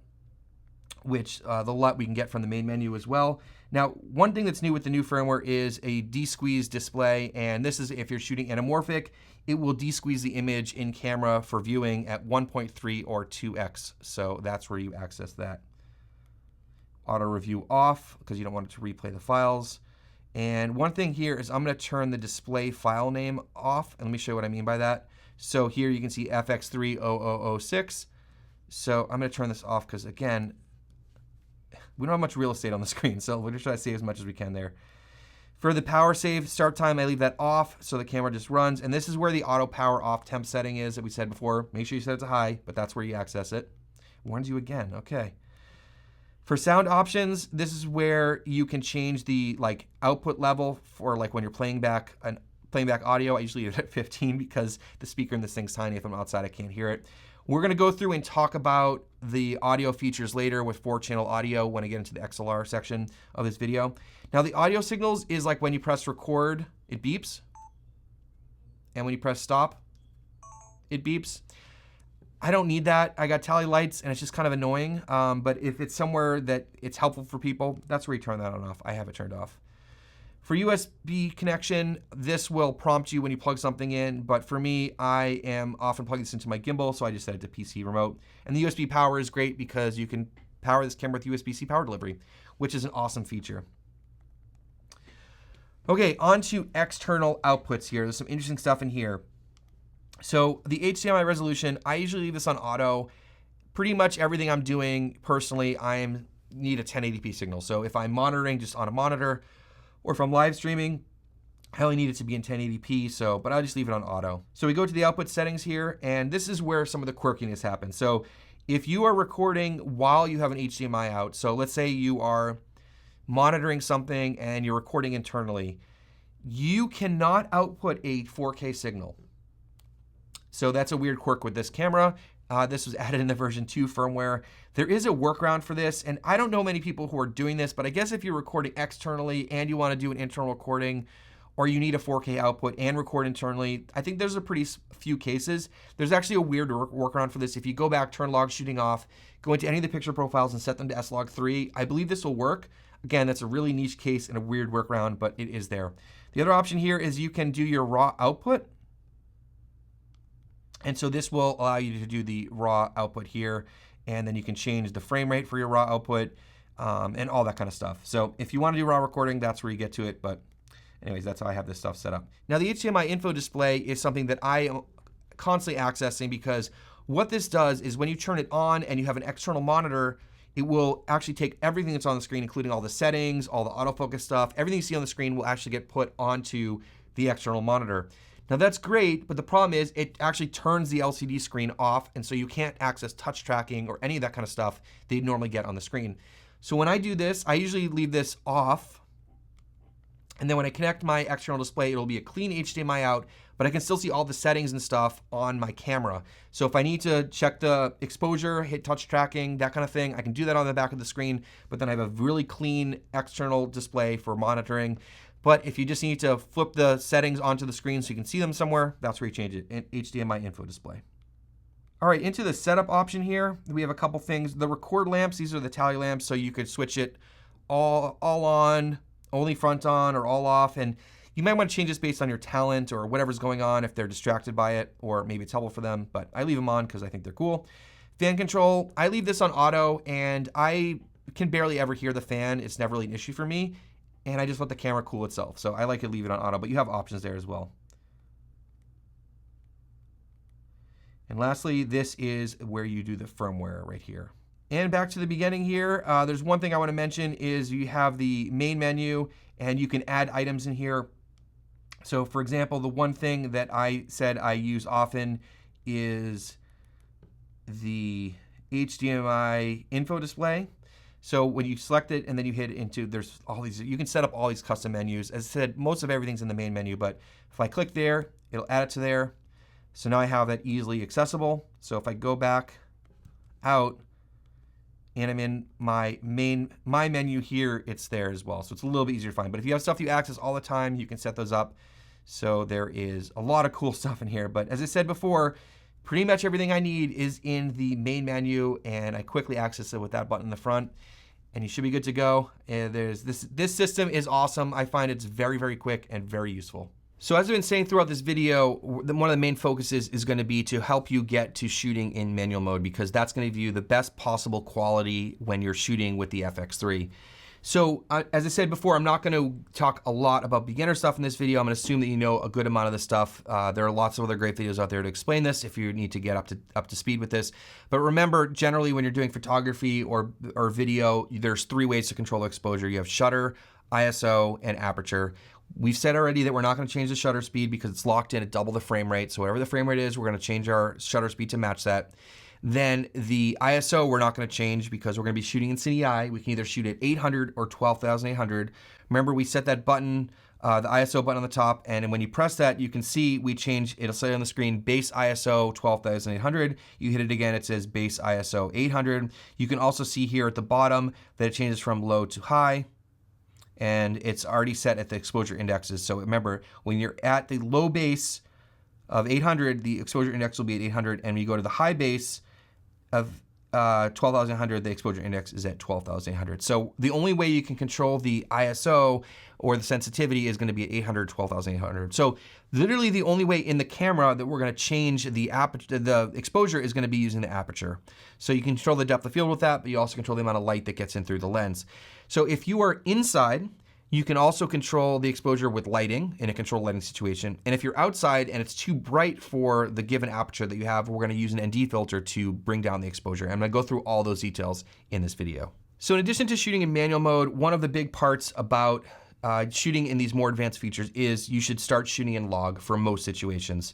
which the LUT we can get from the main menu as well. Now, one thing that's new with the new firmware is a de-squeeze display, and this is if you're shooting anamorphic, it will de-squeeze the image in camera for viewing at 1.3 or 2x, so that's where you access that. Auto review off, because you don't want it to replay the files. And one thing here is I'm gonna turn the display file name off, and let me show you what I mean by that. So here you can see FX30006, so I'm gonna turn this off because again, we don't have much real estate on the screen, so we're just trying to save as much as we can there. For the power save start time, I leave that off so the camera just runs. And this is where the auto power off temp setting is that we said before. Make sure you set it to high, but that's where you access it. Warns you again, okay. For sound options, this is where you can change the output level for when you're playing back audio. I usually leave it at 15 because the speaker in this thing's tiny. If I'm outside, I can't hear it. We're gonna go through and talk about the audio features later with 4-channel audio when I get into the XLR section of this video. Now the audio signals is like when you press record, it beeps. And when you press stop, it beeps. I don't need that. I got tally lights and it's just kind of annoying. But if it's somewhere that it's helpful for people, that's where you turn that on off. I have it turned off. For USB connection, this will prompt you when you plug something in, but for me, I am often plugging this into my gimbal, so I just set it to PC remote. And the USB power is great because you can power this camera with USB-C power delivery, which is an awesome feature. Okay, on to external outputs here. There's some interesting stuff in here. So the HDMI resolution, I usually leave this on auto. Pretty much everything I'm doing personally, I need a 1080p signal. So if I'm monitoring just on a monitor, or if I'm live streaming, I only need it to be in 1080p, but I'll just leave it on auto. So we go to the output settings here, and this is where some of the quirkiness happens. So if you are recording while you have an HDMI out, so let's say you are monitoring something and you're recording internally, you cannot output a 4K signal. So that's a weird quirk with this camera. This was added in the version 2 firmware. There is a workaround for this, and I don't know many people who are doing this, but I guess if you're recording externally and you want to do an internal recording, or you need a 4K output and record internally, I think there's a pretty few cases. There's actually a weird workaround for this. If you go back, turn log shooting off, go into any of the picture profiles and set them to S-Log3, I believe this will work. Again, that's a really niche case and a weird workaround, but it is there. The other option here is you can do your raw output. And so this will allow you to do the raw output here, and then you can change the frame rate for your raw output and all that kind of stuff. So if you want to do raw recording, that's where you get to it. But anyways, that's how I have this stuff set up. Now the HDMI info display is something that I am constantly accessing, because what this does is when you turn it on and you have an external monitor, it will actually take everything that's on the screen, including all the settings, all the autofocus stuff, everything you see on the screen will actually get put onto the external monitor. Now that's great, but the problem is it actually turns the LCD screen off, and so you can't access touch tracking or any of that kind of stuff that you'd normally get on the screen. So when I do this, I usually leave this off, and then when I connect my external display, it'll be a clean HDMI out, but I can still see all the settings and stuff on my camera. So if I need to check the exposure, hit touch tracking, that kind of thing, I can do that on the back of the screen, but then I have a really clean external display for monitoring. But if you just need to flip the settings onto the screen so you can see them somewhere, that's where you change it, in HDMI info display. All right, into the setup option here, we have a couple things. The record lamps, these are the tally lamps, so you could switch it all on, only front on, or all off. And you might want to change this based on your talent or whatever's going on, if they're distracted by it, or maybe it's helpful for them, but I leave them on because I think they're cool. Fan control, I leave this on auto, and I can barely ever hear the fan. It's never really an issue for me. And I just let the camera cool itself. So I like to leave it on auto, but you have options there as well. And lastly, this is where you do the firmware right here. And back to the beginning here, there's one thing I want to mention is you have the main menu, and you can add items in here. So for example, the one thing that I said I use often is the HDMI info display. So when you select it and then you hit into, there's all these, you can set up all these custom menus. As I said, most of everything's in the main menu, but if I click there, it'll add it to there. So now I have that easily accessible. So if I go back out and I'm in my menu here, it's there as well. So it's a little bit easier to find. But if you have stuff you access all the time, you can set those up. So there is a lot of cool stuff in here. But as I said before, pretty much everything I need is in the main menu, and I quickly access it with that button in the front, and you should be good to go. And this system is awesome. I find it's very, very quick and very useful. So as I've been saying throughout this video, one of the main focuses is going to be to help you get to shooting in manual mode, because that's going to give you the best possible quality when you're shooting with the FX3. So as I said before, I'm not going to talk a lot about beginner stuff in this video. I'm going to assume that you know a good amount of this stuff. There are lots of other great videos out there to explain this if you need to get up to speed with this. But remember, generally when you're doing photography or video, there's three ways to control exposure. You have shutter, ISO, and aperture. We've said already that we're not going to change the shutter speed because it's locked in at double the frame rate. So whatever the frame rate is, we're going to change our shutter speed to match that. Then the ISO we're not going to change because we're going to be shooting in Cine EI. We can either shoot at 800 or 12,800. Remember, we set that button, the ISO button on the top, and when you press that, you can see we change, it'll say on the screen, base ISO 12,800. You hit it again, it says base ISO 800. You can also see here at the bottom that it changes from low to high, and it's already set at the exposure indexes. So remember, when you're at the low base of 800, the exposure index will be at 800, and when you go to the high base of 12,800, the exposure index is at 12,800. So the only way you can control the ISO or the sensitivity is going to be at 800, 12,800. So literally the only way in the camera that we're going to change the exposure is going to be using the aperture. So you can control the depth of field with that, but you also control the amount of light that gets in through the lens. So if you are inside, you can also control the exposure with lighting in a controlled lighting situation. And if you're outside and it's too bright for the given aperture that you have, we're gonna use an ND filter to bring down the exposure. I'm gonna go through all those details in this video. So in addition to shooting in manual mode, one of the big parts about shooting in these more advanced features is you should start shooting in log for most situations.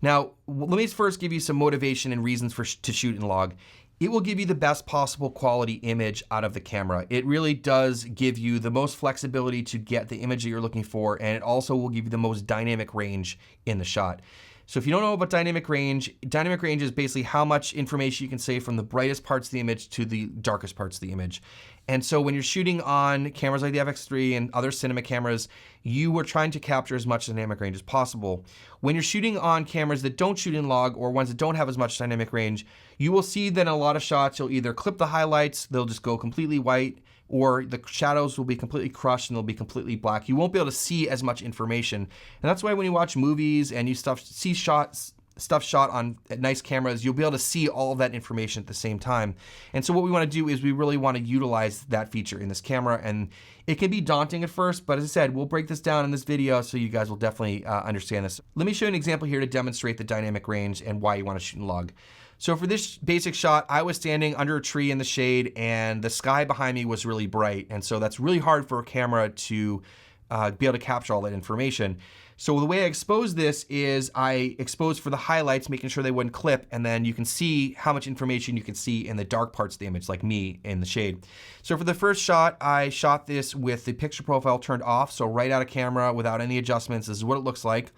Now, let me first give you some motivation and reasons to shoot in log. It will give you the best possible quality image out of the camera. It really does give you the most flexibility to get the image that you're looking for, and it also will give you the most dynamic range in the shot. So if you don't know about dynamic range is basically how much information you can save from the brightest parts of the image to the darkest parts of the image. And so when you're shooting on cameras like the FX3 and other cinema cameras, you are trying to capture as much dynamic range as possible. When you're shooting on cameras that don't shoot in log or ones that don't have as much dynamic range, you will see that in a lot of shots, you'll either clip the highlights, they'll just go completely white, or the shadows will be completely crushed and they'll be completely black. You won't be able to see as much information. And that's why when you watch movies and you see stuff shot on nice cameras, you'll be able to see all of that information at the same time. And so what we want to do is we really want to utilize that feature in this camera, and it can be daunting at first, but as I said, we'll break this down in this video so you guys will definitely understand this. Let me show you an example here to demonstrate the dynamic range and why you want to shoot in log. So for this basic shot, I was standing under a tree in the shade and the sky behind me was really bright. And so that's really hard for a camera to be able to capture all that information. So the way I expose this is I expose for the highlights, making sure they wouldn't clip, and then you can see how much information you can see in the dark parts of the image, like me in the shade. So for the first shot, I shot this with the picture profile turned off, so right out of camera without any adjustments. This is what it looks like.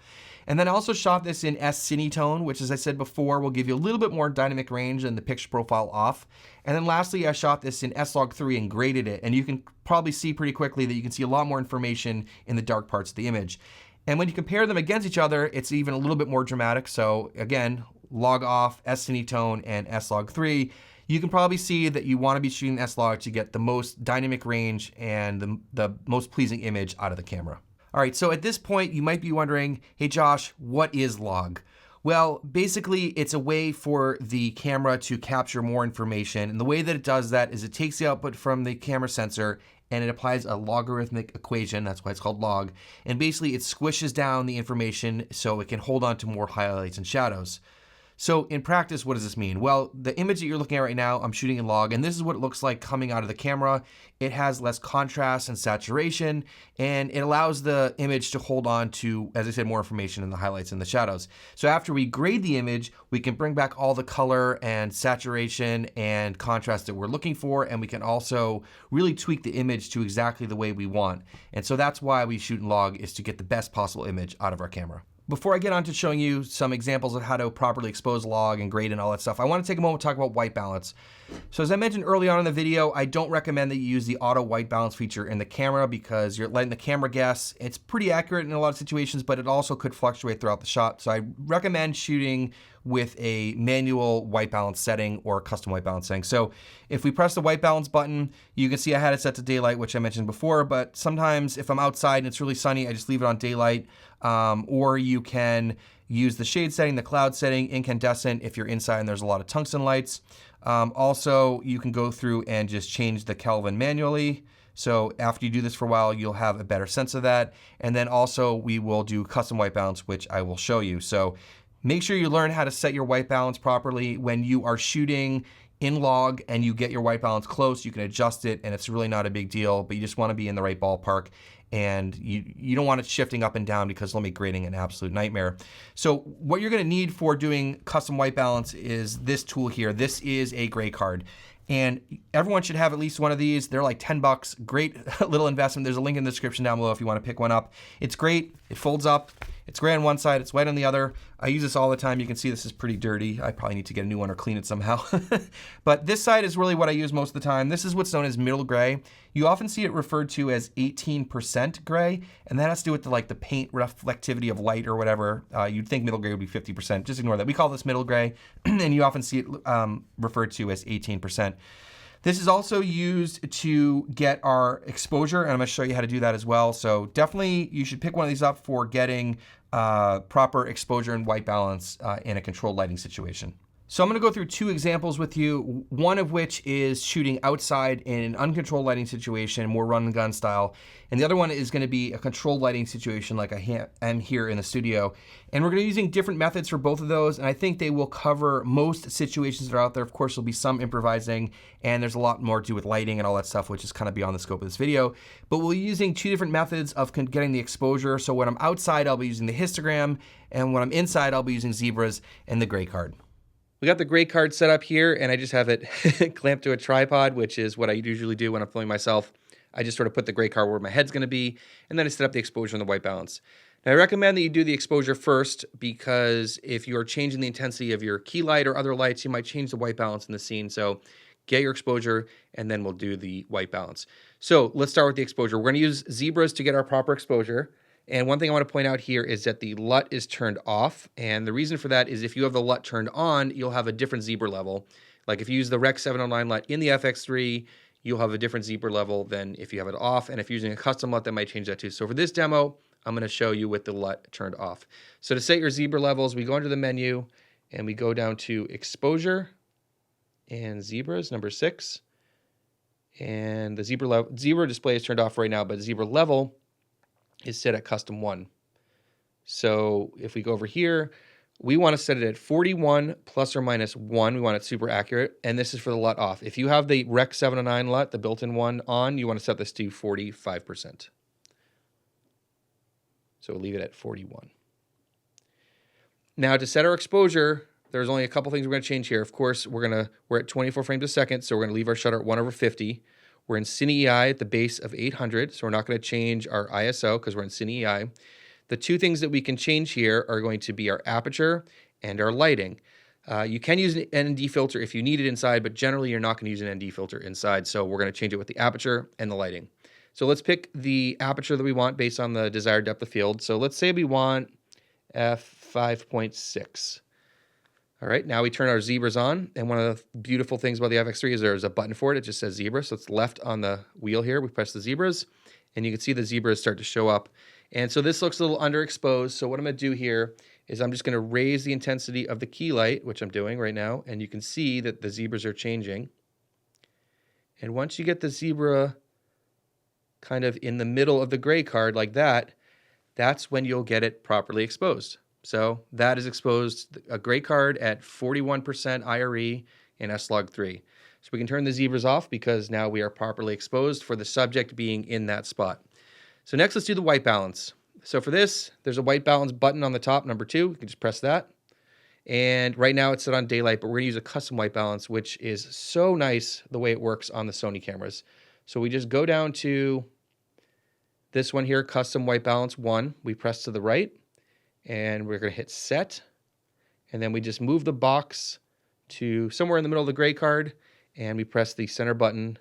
And then I also shot this in S-Cine tone, which, as I said before, will give you a little bit more dynamic range than the picture profile off. And then lastly, I shot this in S-Log3 and graded it. And you can probably see pretty quickly that you can see a lot more information in the dark parts of the image. And when you compare them against each other, it's even a little bit more dramatic. So again, log off, S-Cine tone, and S-Log3. You can probably see that you want to be shooting S-Log to get the most dynamic range and the most pleasing image out of the camera. All right, so at this point, you might be wondering, hey Josh, what is log? Well, basically, it's a way for the camera to capture more information. And the way that it does that is it takes the output from the camera sensor and it applies a logarithmic equation, that's why it's called log, and basically it squishes down the information so it can hold on to more highlights and shadows. So in practice, what does this mean? Well, the image that you're looking at right now, I'm shooting in log, and this is what it looks like coming out of the camera. It has less contrast and saturation, and it allows the image to hold on to, as I said, more information in the highlights and the shadows. So after we grade the image, we can bring back all the color and saturation and contrast that we're looking for, and we can also really tweak the image to exactly the way we want. And so that's why we shoot in log, is to get the best possible image out of our camera. Before I get on to showing you some examples of how to properly expose log and grade and all that stuff, I want to take a moment to talk about white balance. So as I mentioned early on in the video, I don't recommend that you use the auto white balance feature in the camera because you're letting the camera guess. It's pretty accurate in a lot of situations, but it also could fluctuate throughout the shot. So I recommend shooting with a manual white balance setting or custom white balance setting. So if we press the white balance button, you can see I had it set to daylight, which I mentioned before, but sometimes if I'm outside and it's really sunny, I just leave it on daylight. Or you can use the shade setting, the cloud setting, incandescent if you're inside and there's a lot of tungsten lights. Also, you can go through and just change the Kelvin manually. So after you do this for a while, you'll have a better sense of that. And then also we will do custom white balance, which I will show you. So make sure you learn how to set your white balance properly. When you are shooting in log and you get your white balance close, you can adjust it and it's really not a big deal, but you just want to be in the right ballpark. And you don't want it shifting up and down because it'll make grading an absolute nightmare. So what you're gonna need for doing custom white balance is this tool here. This is a gray card. And everyone should have at least one of these. They're like 10 bucks, great little investment. There's a link in the description down below if you wanna pick one up. It's great, it folds up. It's gray on one side, it's white on the other. I use this all the time. You can see this is pretty dirty. I probably need to get a new one or clean it somehow. But this side is really what I use most of the time. This is what's known as middle gray. You often see it referred to as 18% gray, and that has to do with the paint reflectivity of light or whatever. You'd think middle gray would be 50%. Just ignore that. We call this middle gray, and you often see it referred to as 18%. This is also used to get our exposure, and I'm gonna show you how to do that as well. So definitely you should pick one of these up for getting proper exposure and white balance in a controlled lighting situation. So I'm gonna go through two examples with you, one of which is shooting outside in an uncontrolled lighting situation, more run and gun style. And the other one is gonna be a controlled lighting situation like I am here in the studio. And we're gonna be using different methods for both of those. And I think they will cover most situations that are out there. Of course, there'll be some improvising and there's a lot more to do with lighting and all that stuff, which is kind of beyond the scope of this video. But we'll be using two different methods of getting the exposure. So when I'm outside, I'll be using the histogram. And when I'm inside, I'll be using zebras and the gray card. We got the gray card set up here, and I just have it clamped to a tripod, which is what I usually do when I'm filming myself. I just sort of put the gray card where my head's gonna be, and then I set up the exposure and the white balance. Now, I recommend that you do the exposure first, because if you're changing the intensity of your key light or other lights, you might change the white balance in the scene. So get your exposure, and then we'll do the white balance. So let's start with the exposure. We're going to use zebras to get our proper exposure. And one thing I want to point out here is that the LUT is turned off. And the reason for that is if you have the LUT turned on, you'll have a different zebra level. Like if you use the Rec 709 LUT in the FX3, you'll have a different zebra level than if you have it off. And if you're using a custom LUT, that might change that too. So for this demo, I'm going to show you with the LUT turned off. So to set your zebra levels, we go into the menu and we go down to exposure and zebras, number 6. And the zebra display is turned off right now, but the zebra level is set at custom 1. So if we go over here, we want to set it at 41 plus or minus 1. We want it super accurate. And this is for the LUT off. If you have the Rec 709 LUT, the built-in one on, you want to set this to 45%. So we'll leave it at 41. Now to set our exposure, there's only a couple things we're going to change here. Of course, we're at 24 frames a second, so we're going to leave our shutter at 1/50. We're in Cine EI at the base of 800, so we're not going to change our ISO because we're in Cine EI. The two things that we can change here are going to be our aperture and our lighting. You can use an ND filter if you need it inside, but generally you're not going to use an ND filter inside, so we're going to change it with the aperture and the lighting. So let's pick the aperture that we want based on the desired depth of field. So let's say we want f5.6. All right, now we turn our zebras on, and one of the beautiful things about the FX3 is there's a button for it. It just says zebra, so it's left on the wheel here. We press the zebras, and you can see the zebras start to show up. And so this looks a little underexposed, so what I'm going to do here is I'm just going to raise the intensity of the key light, which I'm doing right now, and you can see that the zebras are changing. And once you get the zebra kind of in the middle of the gray card like that, that's when you'll get it properly exposed. So that is exposed, a gray card at 41% IRE and S-Log3. So we can turn the zebras off because now we are properly exposed for the subject being in that spot. So next, let's do the white balance. So for this, there's a white balance button on the top, number 2. You can just press that. And right now it's set on daylight, but we're going to use a custom white balance, which is so nice the way it works on the Sony cameras. So we just go down to this one here, custom white balance 1. We press to the right. And we're going to hit set, and then we just move the box to somewhere in the middle of the gray card, and we press the center button,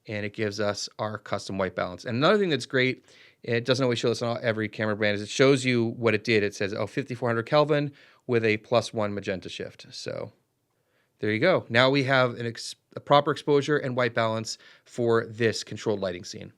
and it gives us our custom white balance. And another thing that's great, it doesn't always show this on every camera brand, is it shows you what it did. It says, 5400 Kelvin with a +1 magenta shift. So there you go. Now we have a proper exposure and white balance for this controlled lighting scene.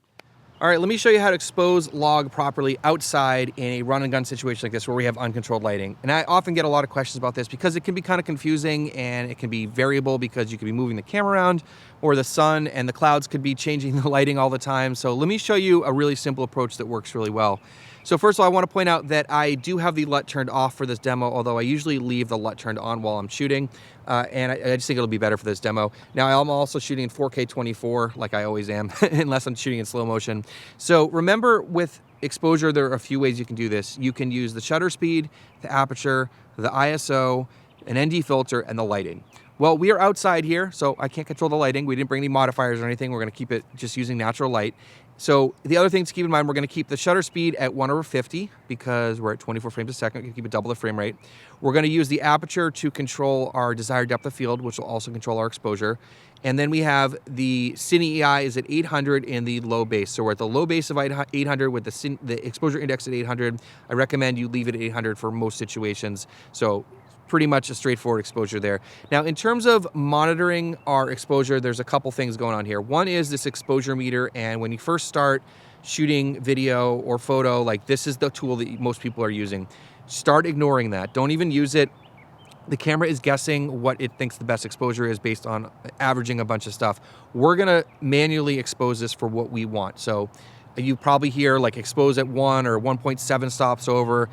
All right, let me show you how to expose log properly outside in a run and gun situation like this where we have uncontrolled lighting. And I often get a lot of questions about this because it can be kind of confusing and it can be variable because you could be moving the camera around or the sun and the clouds could be changing the lighting all the time. So let me show you a really simple approach that works really well. So first of all, I want to point out that I do have the LUT turned off for this demo, although I usually leave the LUT turned on while I'm shooting, and I just think it'll be better for this demo. Now, I'm also shooting in 4K 24, like I always am, unless I'm shooting in slow motion. So remember, with exposure, there are a few ways you can do this. You can use the shutter speed, the aperture, the ISO, an ND filter, and the lighting. Well, we are outside here, so I can't control the lighting. We didn't bring any modifiers or anything. We're going to keep it just using natural light. So the other thing to keep in mind, we're going to keep the shutter speed at 1/50 because we're at 24 frames a second. We're going to keep it double the frame rate. We're going to use the aperture to control our desired depth of field, which will also control our exposure. And then we have the Cine EI is at 800 in the low base. So we're at the low base of 800 with the exposure index at 800. I recommend you leave it at 800 for most situations. So pretty much a straightforward exposure there. Now, in terms of monitoring our exposure, there's a couple things going on here. One is this exposure meter, and when you first start shooting video or photo, like this is the tool that most people are using. Start ignoring that. Don't even use it. The camera is guessing what it thinks the best exposure is based on averaging a bunch of stuff. We're gonna manually expose this for what we want. So you probably hear like expose at 1 or 1.7 stops over.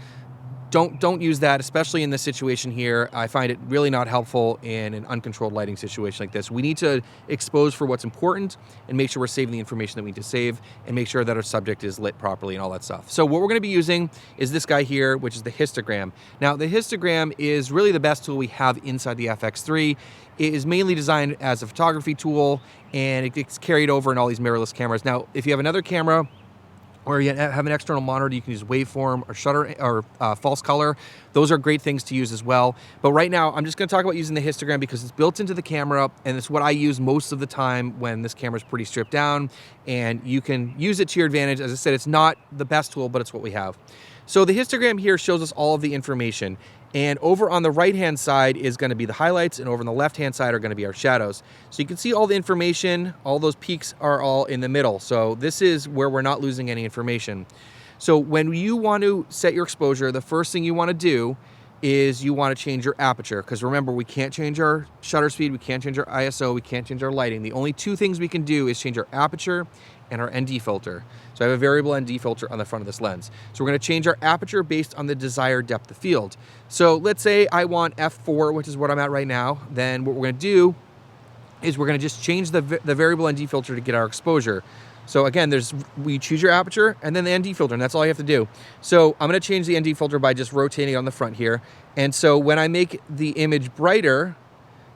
Don't use that, especially in this situation here. I find it really not helpful in an uncontrolled lighting situation like this. We need to expose for what's important and make sure we're saving the information that we need to save and make sure that our subject is lit properly and all that stuff. So what we're gonna be using is this guy here, which is the histogram. Now, the histogram is really the best tool we have inside the FX3. It is mainly designed as a photography tool and it gets carried over in all these mirrorless cameras. Now, if you have another camera or you have an external monitor, you can use waveform or shutter or false color. Those are great things to use as well. But right now, I'm just gonna talk about using the histogram because it's built into the camera and it's what I use most of the time when this camera's pretty stripped down, and you can use it to your advantage. As I said, it's not the best tool, but it's what we have. So the histogram here shows us all of the information. And over on the right-hand side is going to be the highlights, and over on the left-hand side are going to be our shadows. So you can see all the information, all those peaks are all in the middle. So this is where we're not losing any information. So when you want to set your exposure, the first thing you want to do is you want to change your aperture. Because remember, we can't change our shutter speed, we can't change our ISO, we can't change our lighting. The only two things we can do is change our aperture and our ND filter. So I have a variable ND filter on the front of this lens. So we're going to change our aperture based on the desired depth of field. So let's say I want f4, which is what I'm at right now. Then what we're going to do is we're going to just change the variable ND filter to get our exposure. So again, we choose your aperture and then the ND filter, and that's all you have to do. So I'm going to change the ND filter by just rotating it on the front here. And so when I make the image brighter,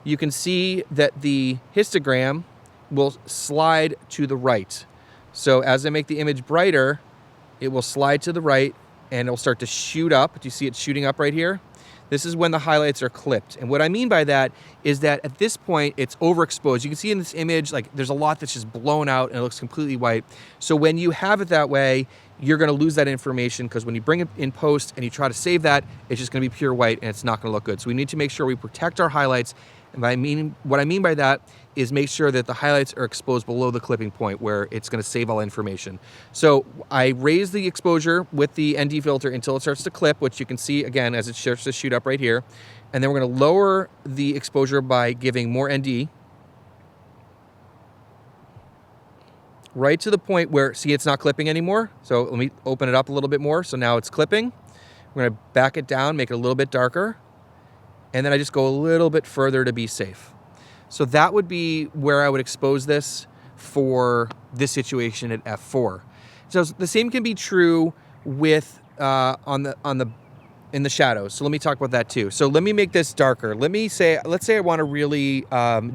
you can see that the histogram will slide to the right. So as I make the image brighter, it will slide to the right and it'll start to shoot up. Do you see it shooting up right here? This is when the highlights are clipped. And what I mean by that is that at this point, it's overexposed. You can see in this image, like there's a lot that's just blown out and it looks completely white. So when you have it that way, you're gonna lose that information because when you bring it in post and you try to save that, it's just gonna be pure white and it's not gonna look good. So we need to make sure we protect our highlights. And what I mean by that is make sure that the highlights are exposed below the clipping point where it's going to save all information. So I raise the exposure with the ND filter until it starts to clip, which you can see again as it starts to shoot up right here. And then we're going to lower the exposure by giving more ND. Right to the point where, see, it's not clipping anymore. So let me open it up a little bit more. So now it's clipping. We're going to back it down, make it a little bit darker. And then I just go a little bit further to be safe. So that would be where I would expose this for this situation at f4. So the same can be true with in the shadows. So let me talk about that too. So let me make this darker. Let's say I want a really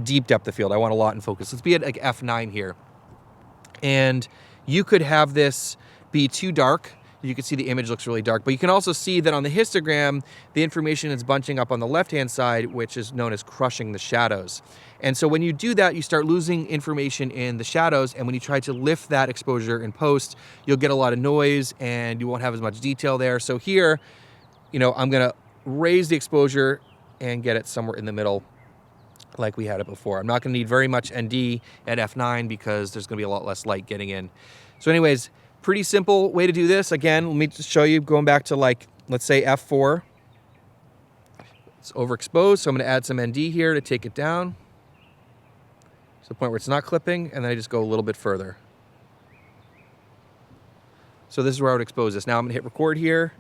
deep depth of field. I want a lot in focus. Let's be at like f9 here. And you could have this be too dark. You can see the image looks really dark, but you can also see that on the histogram, the information is bunching up on the left-hand side, which is known as crushing the shadows. And so when you do that, you start losing information in the shadows, and when you try to lift that exposure in post, you'll get a lot of noise and you won't have as much detail there. So here, I'm gonna raise the exposure and get it somewhere in the middle like we had it before. I'm not gonna need very much ND at f9 because there's gonna be a lot less light getting in. So anyways, pretty simple way to do this. Again, let me just show you going back to let's say f4. It's overexposed, so I'm gonna add some ND here to take it down to the point where it's not clipping, and then I just go a little bit further. So this is where I would expose this. Now I'm gonna hit record here,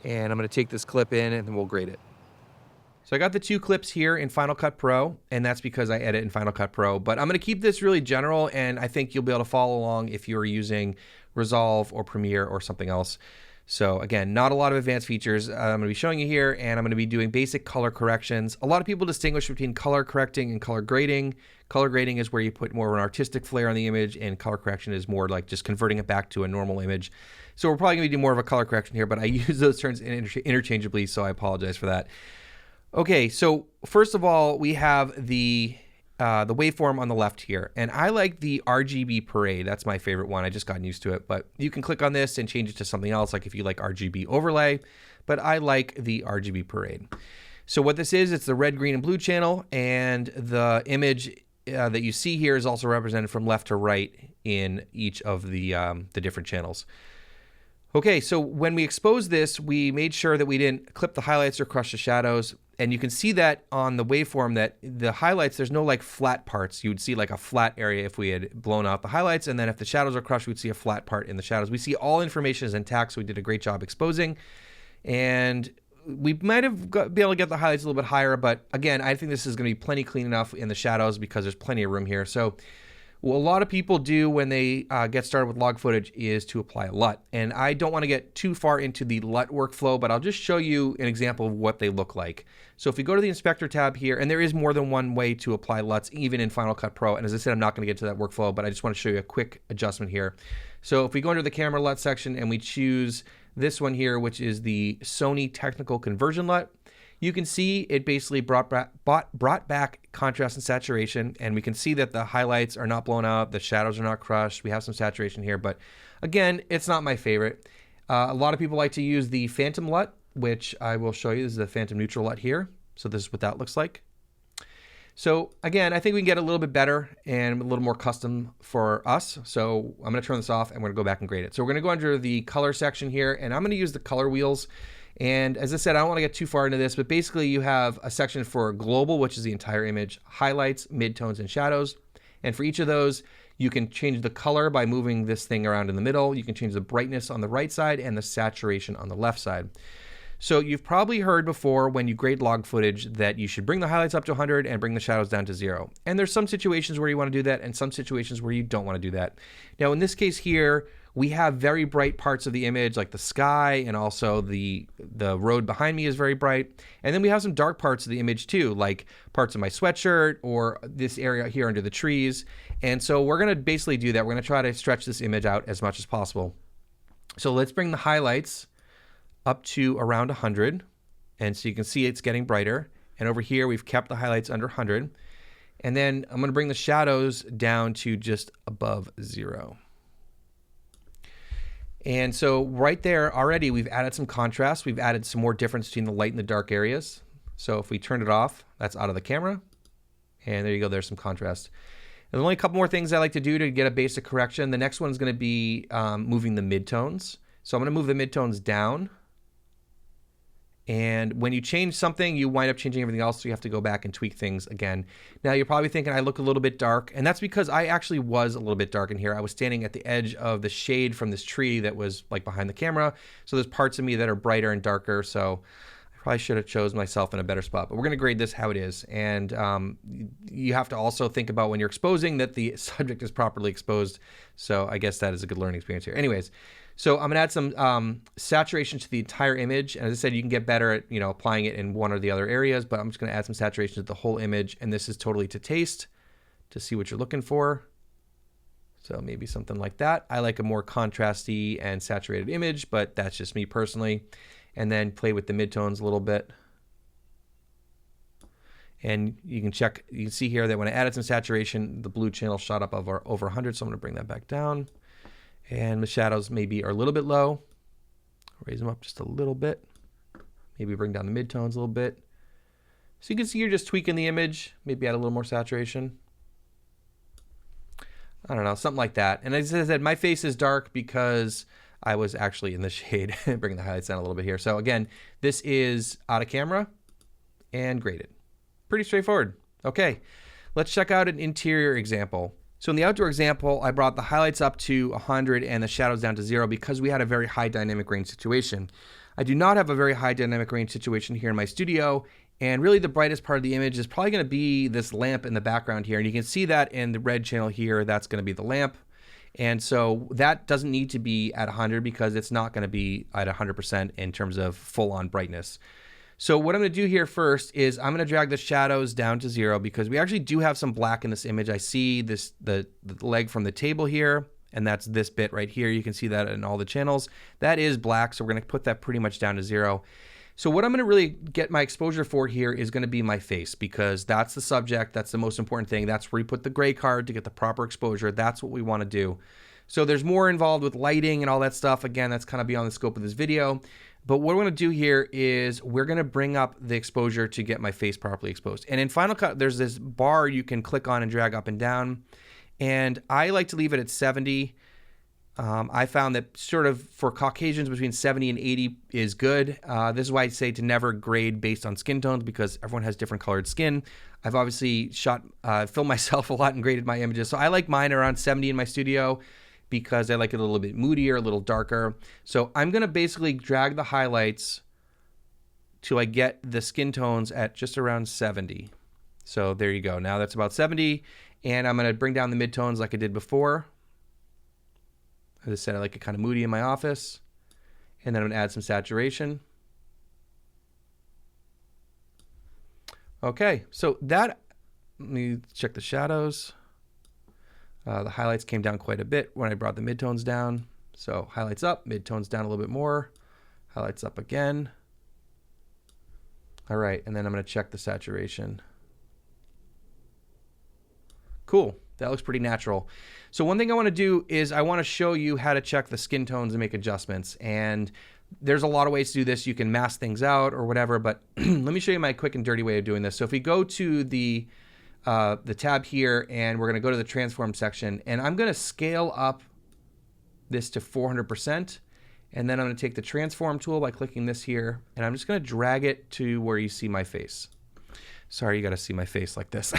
and I'm gonna take this clip in, and then we'll grade it. So I got the two clips here in Final Cut Pro, and that's because I edit in Final Cut Pro, but I'm gonna keep this really general, and I think you'll be able to follow along if you're using Resolve or Premiere or something else. So again, not a lot of advanced features I'm going to be showing you here, and I'm going to be doing basic color corrections. A lot of people distinguish between color correcting and color grading. Color grading is where you put more of an artistic flair on the image, and color correction is more like just converting it back to a normal image. So we're probably going to be doing more of a color correction here, but I use those terms interchangeably, so I apologize for that. Okay, so first of all, we have the waveform on the left here, and I like the RGB parade. That's my favorite one. I just gotten used to it, but you can click on this and change it to something else, like if you like RGB overlay, but I like the RGB parade. So what this is, it's the red, green, and blue channel, and the image that you see here is also represented from left to right in each of the different channels. Okay, so when we exposed this, we made sure that we didn't clip the highlights or crush the shadows. And you can see that on the waveform that the highlights, there's no like flat parts. You would see like a flat area if we had blown out the highlights. And then if the shadows are crushed, we'd see a flat part in the shadows. We see all information is intact, so we did a great job exposing. And we might have been able to get the highlights a little bit higher, but again, I think this is gonna be plenty clean enough in the shadows because there's plenty of room here. So What a lot of people do when they get started with log footage is to apply a LUT. And I don't want to get too far into the LUT workflow, but I'll just show you an example of what they look like. So if we go to the Inspector tab here, and there is more than one way to apply LUTs, even in Final Cut Pro. And as I said, I'm not going to get to that workflow, but I just want to show you a quick adjustment here. So if we go into the Camera LUT section and we choose this one here, which is the Sony Technical Conversion LUT, you can see it basically brought back contrast and saturation, and we can see that the highlights are not blown out, the shadows are not crushed. We have some saturation here, but again, it's not my favorite. A lot of people like to use the Phantom LUT, which I will show you. This is the Phantom Neutral LUT here. So this is what that looks like. So again, I think we can get a little bit better and a little more custom for us. So I'm gonna turn this off and we're gonna go back and grade it. So we're gonna go under the color section here, and I'm gonna use the color wheels. And as I said, I don't want to get too far into this, but basically you have a section for global, which is the entire image, highlights, midtones, and shadows. And for each of those, you can change the color by moving this thing around in the middle. You can change the brightness on the right side and the saturation on the left side. So you've probably heard before when you grade log footage that you should bring the highlights up to 100 and bring the shadows down to 0. And there's some situations where you want to do that and some situations where you don't want to do that. Now in this case here, we have very bright parts of the image, like the sky, and also the road behind me is very bright. And then we have some dark parts of the image too, like parts of my sweatshirt or this area here under the trees. And so we're gonna basically do that. We're gonna try to stretch this image out as much as possible. So let's bring the highlights up to around 100. And so you can see it's getting brighter. And over here, we've kept the highlights under 100. And then I'm gonna bring the shadows down to just above 0. And so right there already we've added some contrast. We've added some more difference between the light and the dark areas. So if we turn it off, that's out of the camera. And there you go, there's some contrast. There's only a couple more things I like to do to get a basic correction. The next one is going to be moving the midtones. So I'm going to move the midtones down. And when you change something, you wind up changing everything else, so you have to go back and tweak things again. Now, you're probably thinking I look a little bit dark, and that's because I actually was a little bit dark in here. I was standing at the edge of the shade from this tree that was like behind the camera, so there's parts of me that are brighter and darker, so I probably should have chose myself in a better spot. But we're going to grade this how it is, and you have to also think about when you're exposing that the subject is properly exposed, so I guess that is a good learning experience here. Anyways, so I'm gonna add some saturation to the entire image. And as I said, you can get better at applying it in one or the other areas, but I'm just gonna add some saturation to the whole image. And this is totally to taste, to see what you're looking for. So maybe something like that. I like a more contrasty and saturated image, but that's just me personally. And then play with the midtones a little bit. And you can check, you can see here that when I added some saturation, the blue channel shot up over 100. So I'm gonna bring that back down. And the shadows maybe are a little bit low. Raise them up just a little bit. Maybe bring down the midtones a little bit. So you can see you're just tweaking the image. Maybe add a little more saturation. I don't know, something like that. And as I said, my face is dark because I was actually in the shade. Bringing the highlights down a little bit here. So again, this is out of camera and graded. Pretty straightforward. Okay, let's check out an interior example. So in the outdoor example, I brought the highlights up to 100 and the shadows down to 0 because we had a very high dynamic range situation. I do not have a very high dynamic range situation here in my studio, and really the brightest part of the image is probably going to be this lamp in the background here. And you can see that in the red channel here, that's going to be the lamp. And so that doesn't need to be at 100 because it's not going to be at 100% in terms of full-on brightness. So what I'm going to do here first is I'm going to drag the shadows down to 0 because we actually do have some black in this image. I see this the leg from the table here, and that's this bit right here. You can see that in all the channels. That is black, so we're going to put that pretty much down to 0. So what I'm going to really get my exposure for here is going to be my face because that's the subject. That's the most important thing. That's where you put the gray card to get the proper exposure. That's what we want to do. So there's more involved with lighting and all that stuff. Again, that's kind of beyond the scope of this video. But what we're going to do here is we're going to bring up the exposure to get my face properly exposed. And in Final Cut, there's this bar you can click on and drag up and down. And I like to leave it at 70. I found that sort of for Caucasians between 70 and 80 is good. This is why I say to never grade based on skin tones because everyone has different colored skin. I've obviously filmed myself a lot and graded my images. So I like mine around 70 in my studio, because I like it a little bit moodier, a little darker. So I'm gonna basically drag the highlights till I get the skin tones at just around 70. So there you go, now that's about 70. And I'm going to bring down the midtones like I did before. As I said, I like it kind of moody in my office. And then I'm going to add some saturation. Okay, so that, let me check the shadows. The highlights came down quite a bit when I brought the midtones down. So highlights up, midtones down a little bit more, highlights up again. All right, and then I'm going to check the saturation. Cool, that looks pretty natural. So one thing I want to do is I want to show you how to check the skin tones and make adjustments. And there's a lot of ways to do this. You can mask things out or whatever, but let me show you my quick and dirty way of doing this. So if we go to the tab here, and we're going to go to the transform section, and I'm going to scale up this to 400%, and then I'm going to take the transform tool by clicking this here, and I'm just going to drag it to where you see my face. Sorry, you got to see my face like this.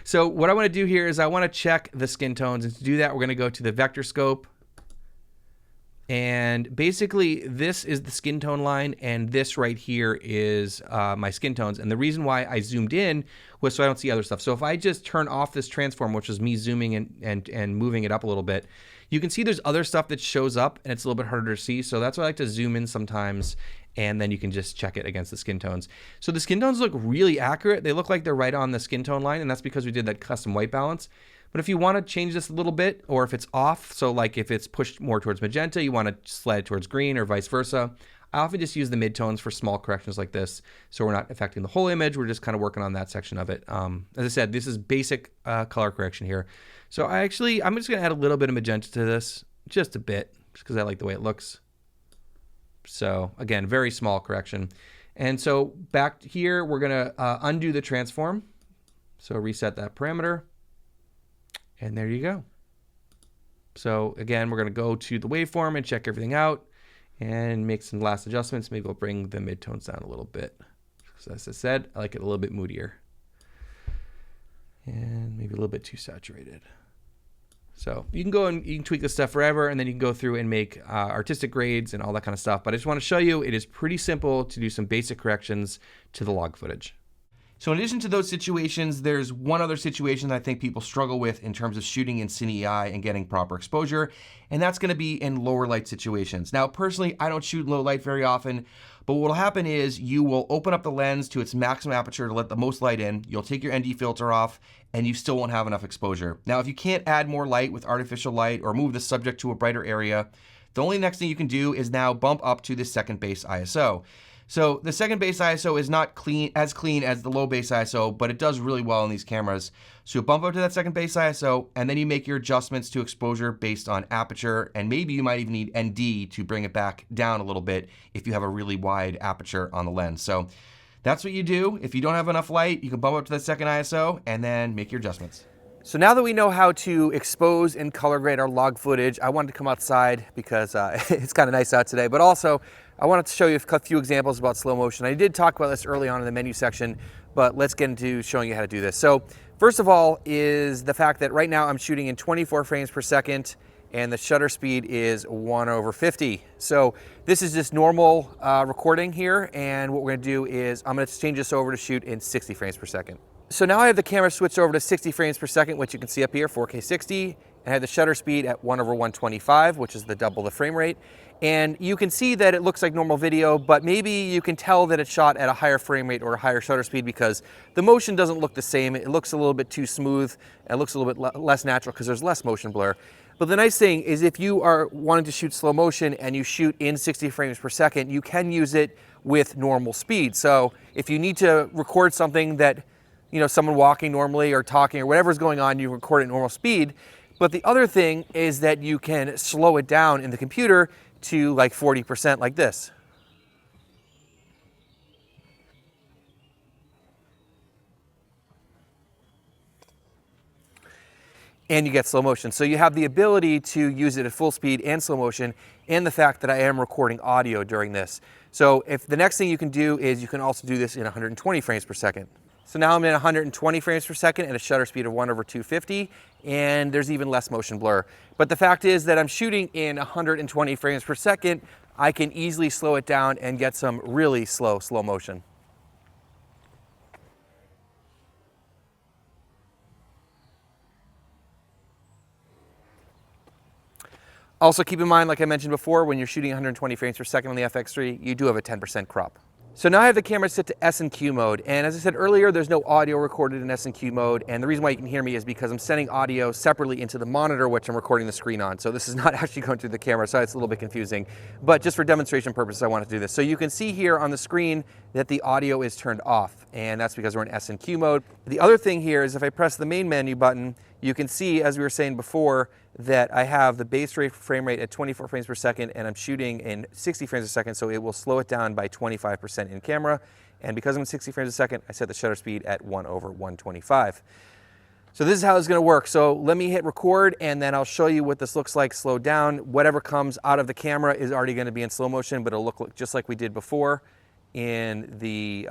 So what I want to do here is I want to check the skin tones, and to do that, we're going to go to the vector scope. And basically, this is the skin tone line, and this right here is my skin tones. And the reason why I zoomed in was so I don't see other stuff. So if I just turn off this transform, which is me zooming and moving it up a little bit, you can see there's other stuff that shows up, and it's a little bit harder to see. So that's why I like to zoom in sometimes, and then you can just check it against the skin tones. So the skin tones look really accurate. They look like they're right on the skin tone line, and that's because we did that custom white balance. But if you want to change this a little bit, or if it's off, so like if it's pushed more towards magenta, you want to slide it towards green or vice versa, I often just use the midtones for small corrections like this, so we're not affecting the whole image. We're just kind of working on that section of it. As I said, this is basic color correction here. So I'm just going to add a little bit of magenta to this, just a bit, just because I like the way it looks. So again, very small correction. And so back here, we're going to undo the transform. So reset that parameter. And there you go. So again, we're going to go to the waveform and check everything out and make some last adjustments. Maybe we'll bring the midtones down a little bit. So as I said, I like it a little bit moodier. And maybe a little bit too saturated. So you can go and you can tweak this stuff forever, and then you can go through and make artistic grades and all that kind of stuff. But I just want to show you it is pretty simple to do some basic corrections to the log footage. So in addition to those situations, there's one other situation that I think people struggle with in terms of shooting in Cine EI and getting proper exposure, and that's going to be in lower light situations. Now, personally, I don't shoot low light very often, but what will happen is you will open up the lens to its maximum aperture to let the most light in, you'll take your ND filter off, and you still won't have enough exposure. Now, if you can't add more light with artificial light or move the subject to a brighter area, the only next thing you can do is now bump up to the second base ISO. So the second base ISO is not as clean as the low base ISO, but it does really well in these cameras. So you bump up to that second base ISO, and then you make your adjustments to exposure based on aperture, and maybe you might even need ND to bring it back down a little bit if you have a really wide aperture on the lens. So that's what you do. If you don't have enough light, you can bump up to that second ISO and then make your adjustments. So now that we know how to expose and color grade our log footage, I wanted to come outside because it's kind of nice out today, but also I wanted to show you a few examples about slow motion. I did talk about this early on in the menu section, but let's get into showing you how to do this. So first of all is the fact that right now I'm shooting in 24 frames per second and the shutter speed is 1/50. So this is just normal recording here, and what we're gonna do is I'm gonna change this over to shoot in 60 frames per second. So now I have the camera switched over to 60 frames per second, which you can see up here, 4K 60, and I have the shutter speed at 1/125, which is double the frame rate. And you can see that it looks like normal video, but maybe you can tell that it's shot at a higher frame rate or a higher shutter speed because the motion doesn't look the same. It looks a little bit too smooth. It looks a little bit less natural because there's less motion blur. But the nice thing is if you are wanting to shoot slow motion and you shoot in 60 frames per second, you can use it with normal speed. So if you need to record something that, you know, someone walking normally or talking or whatever's going on, you record at normal speed. But the other thing is that you can slow it down in the computer to like 40% like this. And you get slow motion. So you have the ability to use it at full speed and slow motion, and the fact that I am recording audio during this. So if the next thing you can do is you can also do this in 120 frames per second. So now I'm in 120 frames per second at a shutter speed of 1/250, and there's even less motion blur. But the fact is that I'm shooting in 120 frames per second, I can easily slow it down and get some really slow motion. Also keep in mind, like I mentioned before, when you're shooting 120 frames per second on the FX3, you do have a 10% crop. So now I have the camera set to S&Q mode, and as I said earlier, there's no audio recorded in S&Q mode, and the reason why you can hear me is because I'm sending audio separately into the monitor which I'm recording the screen on. So this is not actually going through the camera, so it's a little bit confusing, but just for demonstration purposes, I wanted to do this. So you can see here on the screen that the audio is turned off, and that's because we're in S&Q mode. The other thing here is if I press the main menu button, you can see, as we were saying before, that I have the base rate frame rate at 24 frames per second, and I'm shooting in 60 frames a second, so it will slow it down by 25% in camera. And because I'm at 60 frames a second, I set the shutter speed at 1/125. So this is how it's gonna work. So let me hit record, and then I'll show you what this looks like slowed down. Whatever comes out of the camera is already gonna be in slow motion, but it'll look just like we did before in the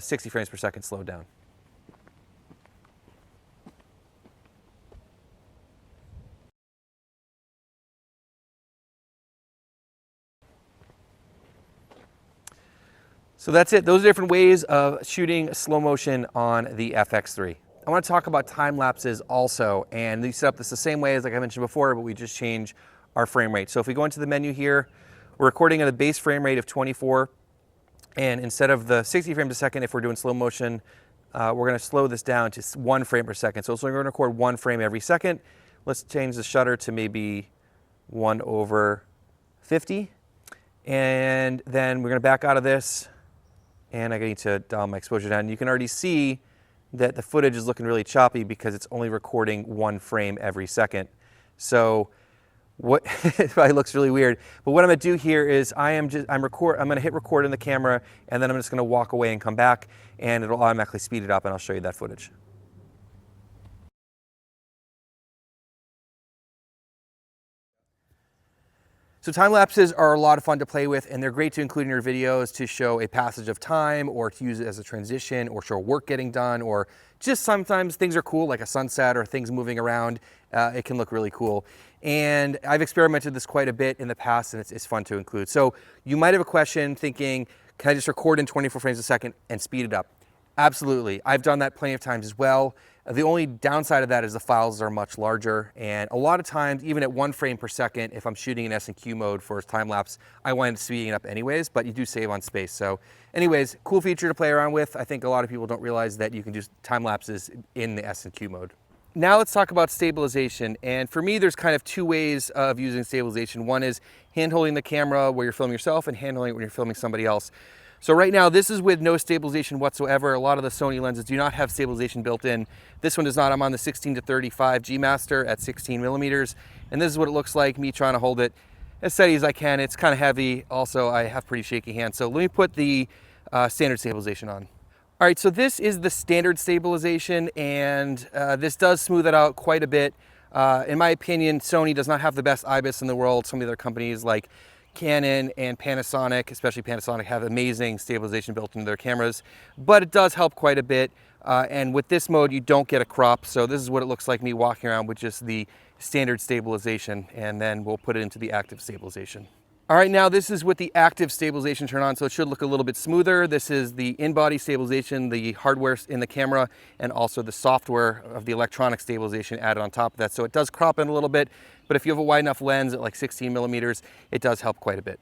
60 frames per second slowed down. So that's it. Those are different ways of shooting slow motion on the FX3. I want to talk about time lapses also, and we set up this the same way as like I mentioned before, but we just change our frame rate. So if we go into the menu here, we're recording at a base frame rate of 24, and instead of the 60 frames a second, if we're doing slow motion, we're going to slow this down to 1 frame per second. So we're going to record 1 frame every second. Let's change the shutter to maybe 1/50, and then we're going to back out of this. And I need to dial my exposure down. You can already see that the footage is looking really choppy because it's only recording 1 frame every second. So what it probably looks really weird. But what I'm gonna do here is I'm gonna hit record in the camera, and then I'm just gonna walk away and come back, and it'll automatically speed it up, and I'll show you that footage. So time lapses are a lot of fun to play with, and they're great to include in your videos to show a passage of time, or to use it as a transition, or show work getting done, or just sometimes things are cool, like a sunset or things moving around. It can look really cool. And I've experimented this quite a bit in the past, and it's fun to include. So you might have a question thinking, can I just record in 24 frames a second and speed it up? Absolutely. I've done that plenty of times as well. The only downside of that is the files are much larger, and a lot of times, even at 1 frame per second, if I'm shooting in S&Q mode for time lapse, I wind up speeding it up anyways, but you do save on space. So anyways, cool feature to play around with. I think a lot of people don't realize that you can do time lapses in the S&Q mode. Now let's talk about stabilization. And for me, there's kind of 2 ways of using stabilization. One is hand-holding the camera where you're filming yourself, and hand-holding it when you're filming somebody else. So right now, this is with no stabilization whatsoever. A lot of the Sony lenses do not have stabilization built in. This one does not. I'm on the 16-35 G Master at 16 millimeters. And this is what it looks like, me trying to hold it as steady as I can. It's kind of heavy. Also, I have pretty shaky hands. So let me put the standard stabilization on. All right, so this is the standard stabilization, and this does smooth it out quite a bit. In my opinion, Sony does not have the best IBIS in the world. Some of the other companies like Canon and Panasonic, especially Panasonic, have amazing stabilization built into their cameras, but it does help quite a bit. And with this mode, you don't get a crop. So this is what it looks like me walking around with just the standard stabilization, and then we'll put it into the active stabilization. All right, now this is with the active stabilization turned on, so it should look a little bit smoother. This is the in-body stabilization, the hardware in the camera, and also the software of the electronic stabilization added on top of that. So it does crop in a little bit, but if you have a wide enough lens at like 16 millimeters, it does help quite a bit.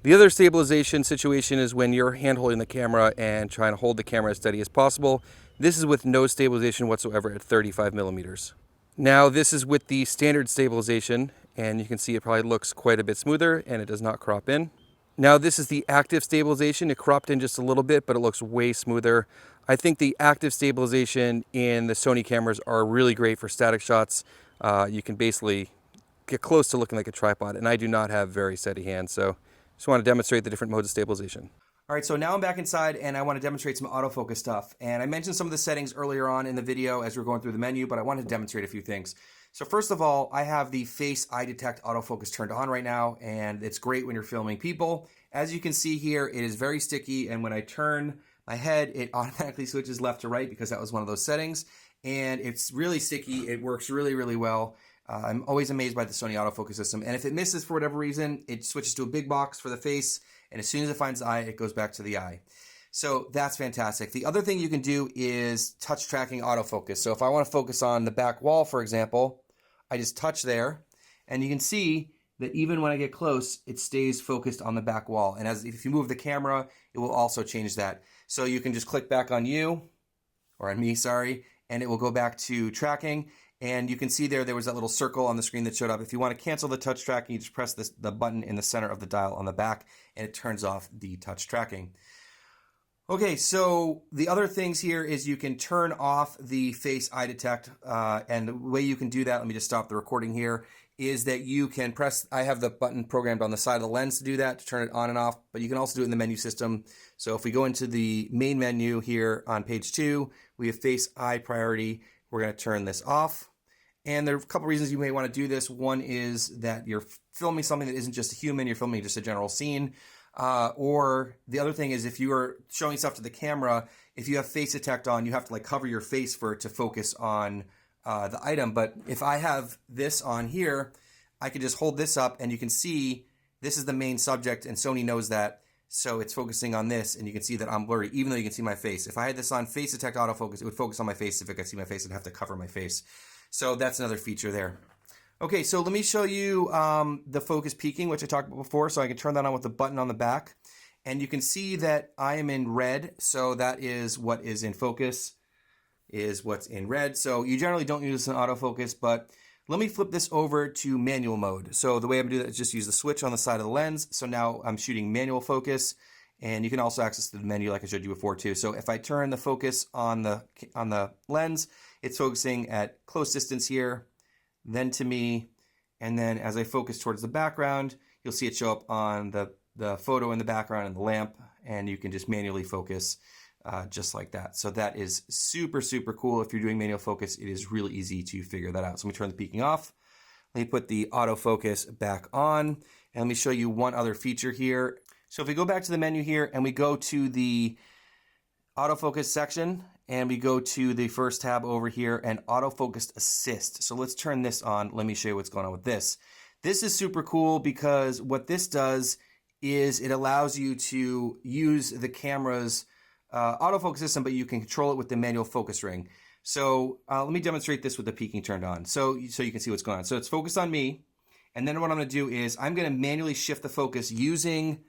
The other stabilization situation is when you're hand-holding the camera and trying to hold the camera as steady as possible. This is with no stabilization whatsoever at 35 millimeters. Now this is with the standard stabilization, and you can see it probably looks quite a bit smoother, and it does not crop in. Now this is the active stabilization. It cropped in just a little bit, but it looks way smoother. I think the active stabilization in the Sony cameras are really great for static shots. You can basically get close to looking like a tripod, and I do not have very steady hands, so just want to demonstrate the different modes of stabilization. All right, so now I'm back inside, and I want to demonstrate some autofocus stuff. And I mentioned some of the settings earlier on in the video as we're going through the menu, but I wanted to demonstrate a few things. So first of all, I have the Face Eye Detect autofocus turned on right now, and it's great when you're filming people. As you can see here, it is very sticky, and when I turn my head, it automatically switches left to right because that was one of those settings. And it's really sticky. It works really, really well. I'm always amazed by the Sony autofocus system. And if it misses for whatever reason, it switches to a big box for the face, and as soon as it finds the eye, it goes back to the eye. So that's fantastic. The other thing you can do is touch tracking autofocus. So if I want to focus on the back wall, for example, I just touch there, And you can see that even when I get close, it stays focused on the back wall. And if you move the camera, it will also change that. So you can just click back on you, or on me, sorry, and it will go back to tracking. And you can see there was that little circle on the screen that showed up. If you want to cancel the touch tracking, you just press the button in the center of the dial on the back, and it turns off the touch tracking. Okay, so the other things here is you can turn off the face eye detect, and the way you can do that, let me just stop the recording here, is that you can press, I have the button programmed on the side of the lens to do that, to turn it on and off, but you can also do it in the menu system. So if we go into the main menu here on page 2, we have face eye priority. We're going to turn this off. And there are a couple reasons you may want to do this. One is that you're filming something that isn't just a human, you're filming just a general scene. Or the other thing is if you are showing stuff to the camera, if you have face detect on, you have to like cover your face for it to focus on the item. But if I have this on here, I can just hold this up and you can see this is the main subject and Sony knows that. So it's focusing on this and you can see that I'm blurry even though you can see my face. If I had this on face detect autofocus, it would focus on my face. If it could see my face, I'd have to cover my face. So that's another feature there. Okay, so let me show you the focus peaking, which I talked about before. So I can turn that on with the button on the back. And you can see that I am in red. So that is what is in focus, is what's in red. So you generally don't use this in autofocus, but let me flip this over to manual mode. So the way I'm gonna do that is just use the switch on the side of the lens. So now I'm shooting manual focus. And you can also access the menu like I showed you before too. So if I turn the focus on the lens, it's focusing at close distance here, then to me, and then as I focus towards the background, you'll see it show up on the photo in the background and the lamp, and you can just manually focus just like that. So that is super, super cool. If you're doing manual focus, it is really easy to figure that out. So let me turn the peaking off. Let me put the autofocus back on, and let me show you one other feature here. So if we go back to the menu here and we go to the autofocus section and we go to the first tab over here and autofocus assist. So let's turn this on. Let me show you what's going on with this. This is super cool because what this does is it allows you to use the camera's autofocus system, but you can control it with the manual focus ring. So let me demonstrate this with the peaking turned on so you can see what's going on. So it's focused on me. And then what I'm going to do is I'm going to manually shift the focus using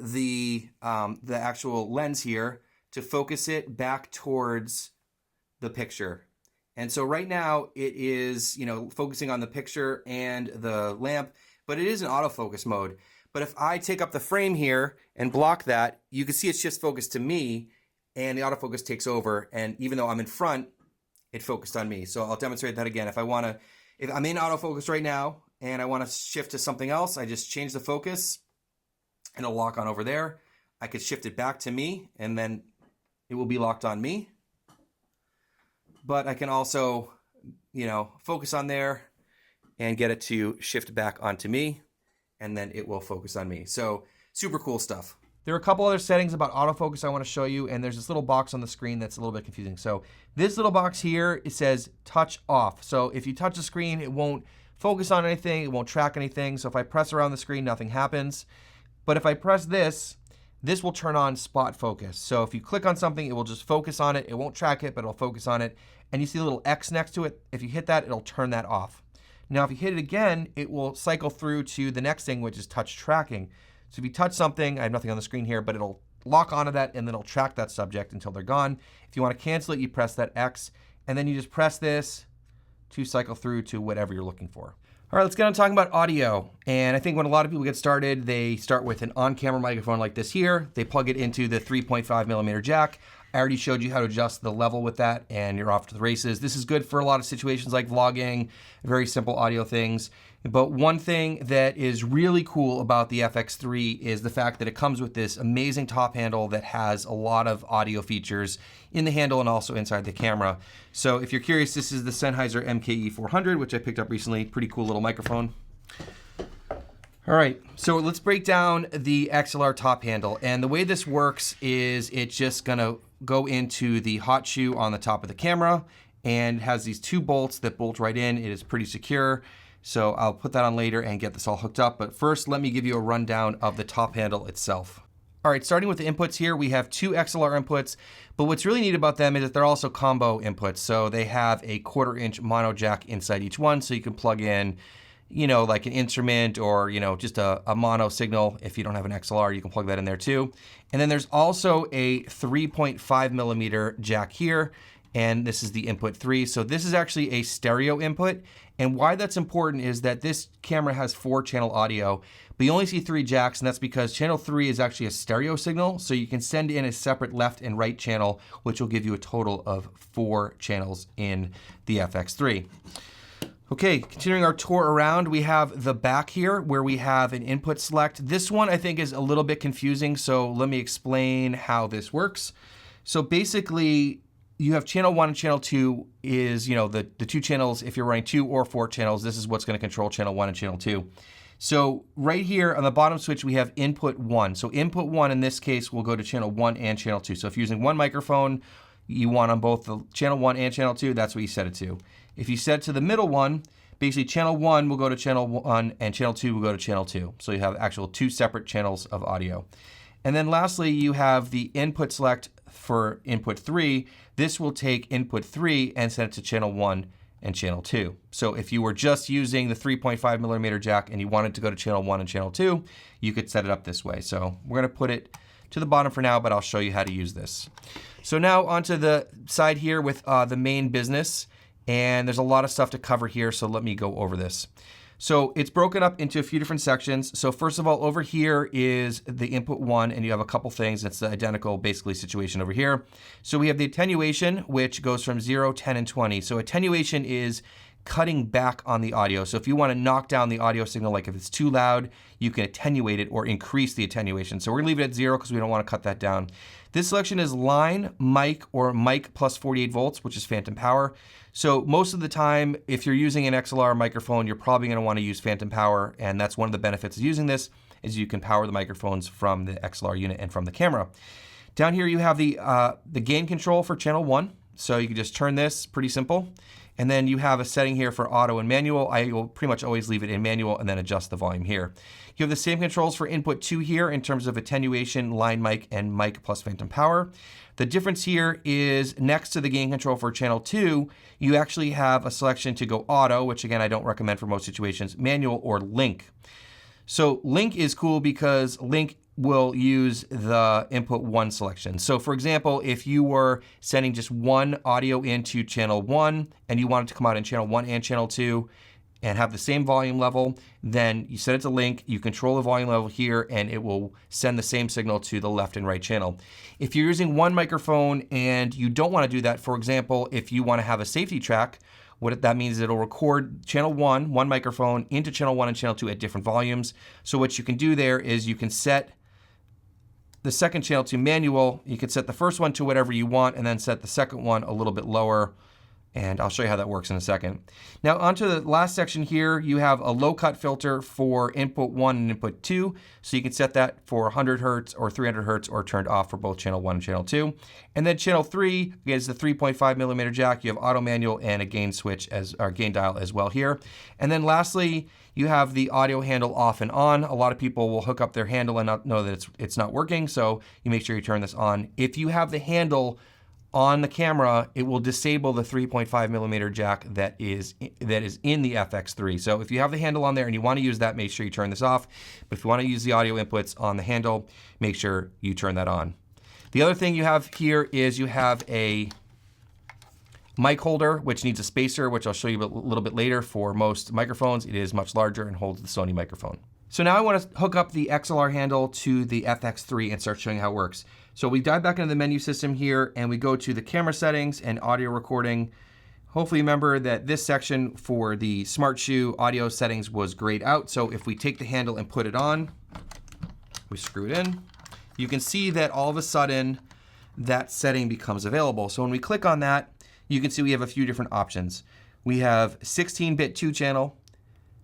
the actual lens here to focus it back towards the picture. And so right now it is, focusing on the picture and the lamp, but it is in autofocus mode. But if I take up the frame here and block that, you can see it shifts focus to me and the autofocus takes over. And even though I'm in front, it focused on me. So I'll demonstrate that again. If I'm in autofocus right now and I want to shift to something else, I just change the focus and it'll lock on over there. I could shift it back to me and then it will be locked on me. But I can also, focus on there and get it to shift back onto me and then it will focus on me. So super cool stuff. There are a couple other settings about autofocus I want to show you, and there's this little box on the screen that's a little bit confusing. So this little box here, it says touch off. So if you touch the screen, it won't focus on anything, it won't track anything. So if I press around the screen, nothing happens. But if I press this will turn on spot focus. So if you click on something, it will just focus on it. It won't track it, but it'll focus on it. And you see a little X next to it. If you hit that, it'll turn that off. Now, if you hit it again, it will cycle through to the next thing, which is touch tracking. So if you touch something, I have nothing on the screen here, but it'll lock onto that and then it'll track that subject until they're gone. If you want to cancel it, you press that X, and then you just press this to cycle through to whatever you're looking for. All right, let's get on talking about audio. And I think when a lot of people get started, they start with an on-camera microphone like this here. They plug it into the 3.5 millimeter jack. I already showed you how to adjust the level with that, and you're off to the races. This is good for a lot of situations like vlogging, very simple audio things. But one thing that is really cool about the FX3 is the fact that it comes with this amazing top handle that has a lot of audio features in the handle and also inside the camera. So if you're curious, this is the Sennheiser MKE 400, which I picked up recently. Pretty cool little microphone. All right, so let's break down the XLR top handle. And the way this works is it's just gonna go into the hot shoe on the top of the camera and has these two bolts that bolt right in. It is pretty secure. So I'll put that on later and get this all hooked up. But first, let me give you a rundown of the top handle itself. All right, starting with the inputs here, we have two XLR inputs, but what's really neat about them is that they're also combo inputs. So they have a 1/4 inch mono jack inside each one, so you can plug in you know, like an instrument or, you know, just a mono signal. If you don't have an XLR, you can plug that in there too. And then there's also a 3.5 millimeter jack here, and this is the input 3. So this is actually a stereo input. And why that's important is that this camera has 4-channel audio, but you only see 3 jacks, and that's because channel 3 is actually a stereo signal. So you can send in a separate left and right channel, which will give you a total of 4 channels in the FX3. Okay, continuing our tour around, we have the back here where we have an input select. This one I think is a little bit confusing, so let me explain how this works. So basically, you have channel 1 and channel 2 is, you know, the 2 channels. If you're running 2 or 4 channels, this is what's going to control channel 1 and channel 2. So right here on the bottom switch, we have input 1. So input 1 in this case will go to channel 1 and channel 2. So if you're using one microphone, you want on both the channel 1 and channel 2, that's what you set it to. If you set it to the middle one, basically channel 1 will go to channel 1 and channel 2 will go to channel 2. So you have actual 2 separate channels of audio. And then lastly, you have the input select for input 3. This will take input 3 and set it to channel 1 and channel 2. So if you were just using the 3.5 millimeter jack and you wanted to go to channel 1 and channel 2, you could set it up this way. So we're going to put it to the bottom for now, but I'll show you how to use this. So now onto the side here with the main business. And there's a lot of stuff to cover here, so let me go over this. So it's broken up into a few different sections. So first of all, over here is the input 1, and you have a couple things. It's the identical, basically, situation over here. So we have the attenuation, which goes from 0, 10, and 20. So attenuation is cutting back on the audio. So if you want to knock down the audio signal, like if it's too loud, you can attenuate it or increase the attenuation. So we're going to leave it at 0 because we don't want to cut that down. This selection is line, mic, or mic plus 48 volts, which is phantom power. So most of the time, if you're using an XLR microphone, you're probably going to want to use phantom power, and that's one of the benefits of using this, is you can power the microphones from the XLR unit and from the camera. Down here you have the gain control for channel 1. So you can just turn this, pretty simple. And then you have a setting here for auto and manual. I will pretty much always leave it in manual and then adjust the volume here. You have the same controls for input 2 here in terms of attenuation, line mic, and mic plus phantom power. The difference here is next to the gain control for channel 2, you actually have a selection to go auto, which again, I don't recommend for most situations, manual or link. So link is cool because link will use the input 1 selection. So for example, if you were sending just one audio into channel 1 and you want it to come out in channel 1 and channel 2 and have the same volume level, then you set it to link, you control the volume level here, and it will send the same signal to the left and right channel. If you're using one microphone and you don't want to do that, for example, if you want to have a safety track, what that means is it'll record channel 1, one microphone, into channel 1 and channel 2 at different volumes. So what you can do there is you can set the second channel to manual. You can set the first one to whatever you want and then set the second one a little bit lower. And I'll show you how that works in a second. Now onto the last section here, you have a low cut filter for input 1 and input 2. So you can set that for 100 hertz or 300 hertz or turned off for both channel 1 and channel 2. And then channel 3 is the 3.5 millimeter jack. You have auto manual and a gain switch or gain dial as well here. And then lastly, you have the audio handle off and on. A lot of people will hook up their handle and not know that it's not working. So you make sure you turn this on. If you have the handle on the camera, it will disable the 3.5 millimeter jack that is in the FX3. So if you have the handle on there and you want to use that, make sure you turn this off. But if you want to use the audio inputs on the handle, make sure you turn that on. The other thing you have here is you have a mic holder, which needs a spacer, which I'll show you a little bit later. For most microphones, it is much larger and holds the Sony microphone. So now I want to hook up the XLR handle to the FX3 and start showing how it works. So we dive back into the menu system here and we go to the camera settings and audio recording. Hopefully remember that this section for the Smart Shoe audio settings was grayed out. So if we take the handle and put it on, we screw it in, you can see that all of a sudden that setting becomes available. So when we click on that, you can see we have a few different options. We have 16-bit 2-channel,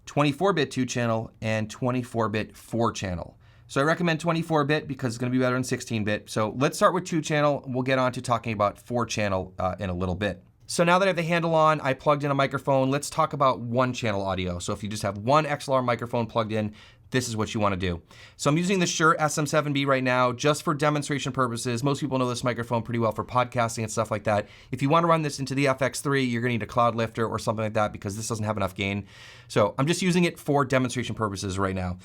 24-bit 2-channel, and 24-bit 4-channel. So I recommend 24-bit because it's going to be better than 16-bit. So let's start with 2-channel. We'll get on to talking about 4-channel in a little bit. So now that I have the handle on, I plugged in a microphone. Let's talk about 1-channel audio. So if you just have one XLR microphone plugged in, this is what you want to do. So I'm using the Shure SM7B right now just for demonstration purposes. Most people know this microphone pretty well for podcasting and stuff like that. If you want to run this into the FX3, you're going to need a cloud lifter or something like that because this doesn't have enough gain. So I'm just using it for demonstration purposes right now.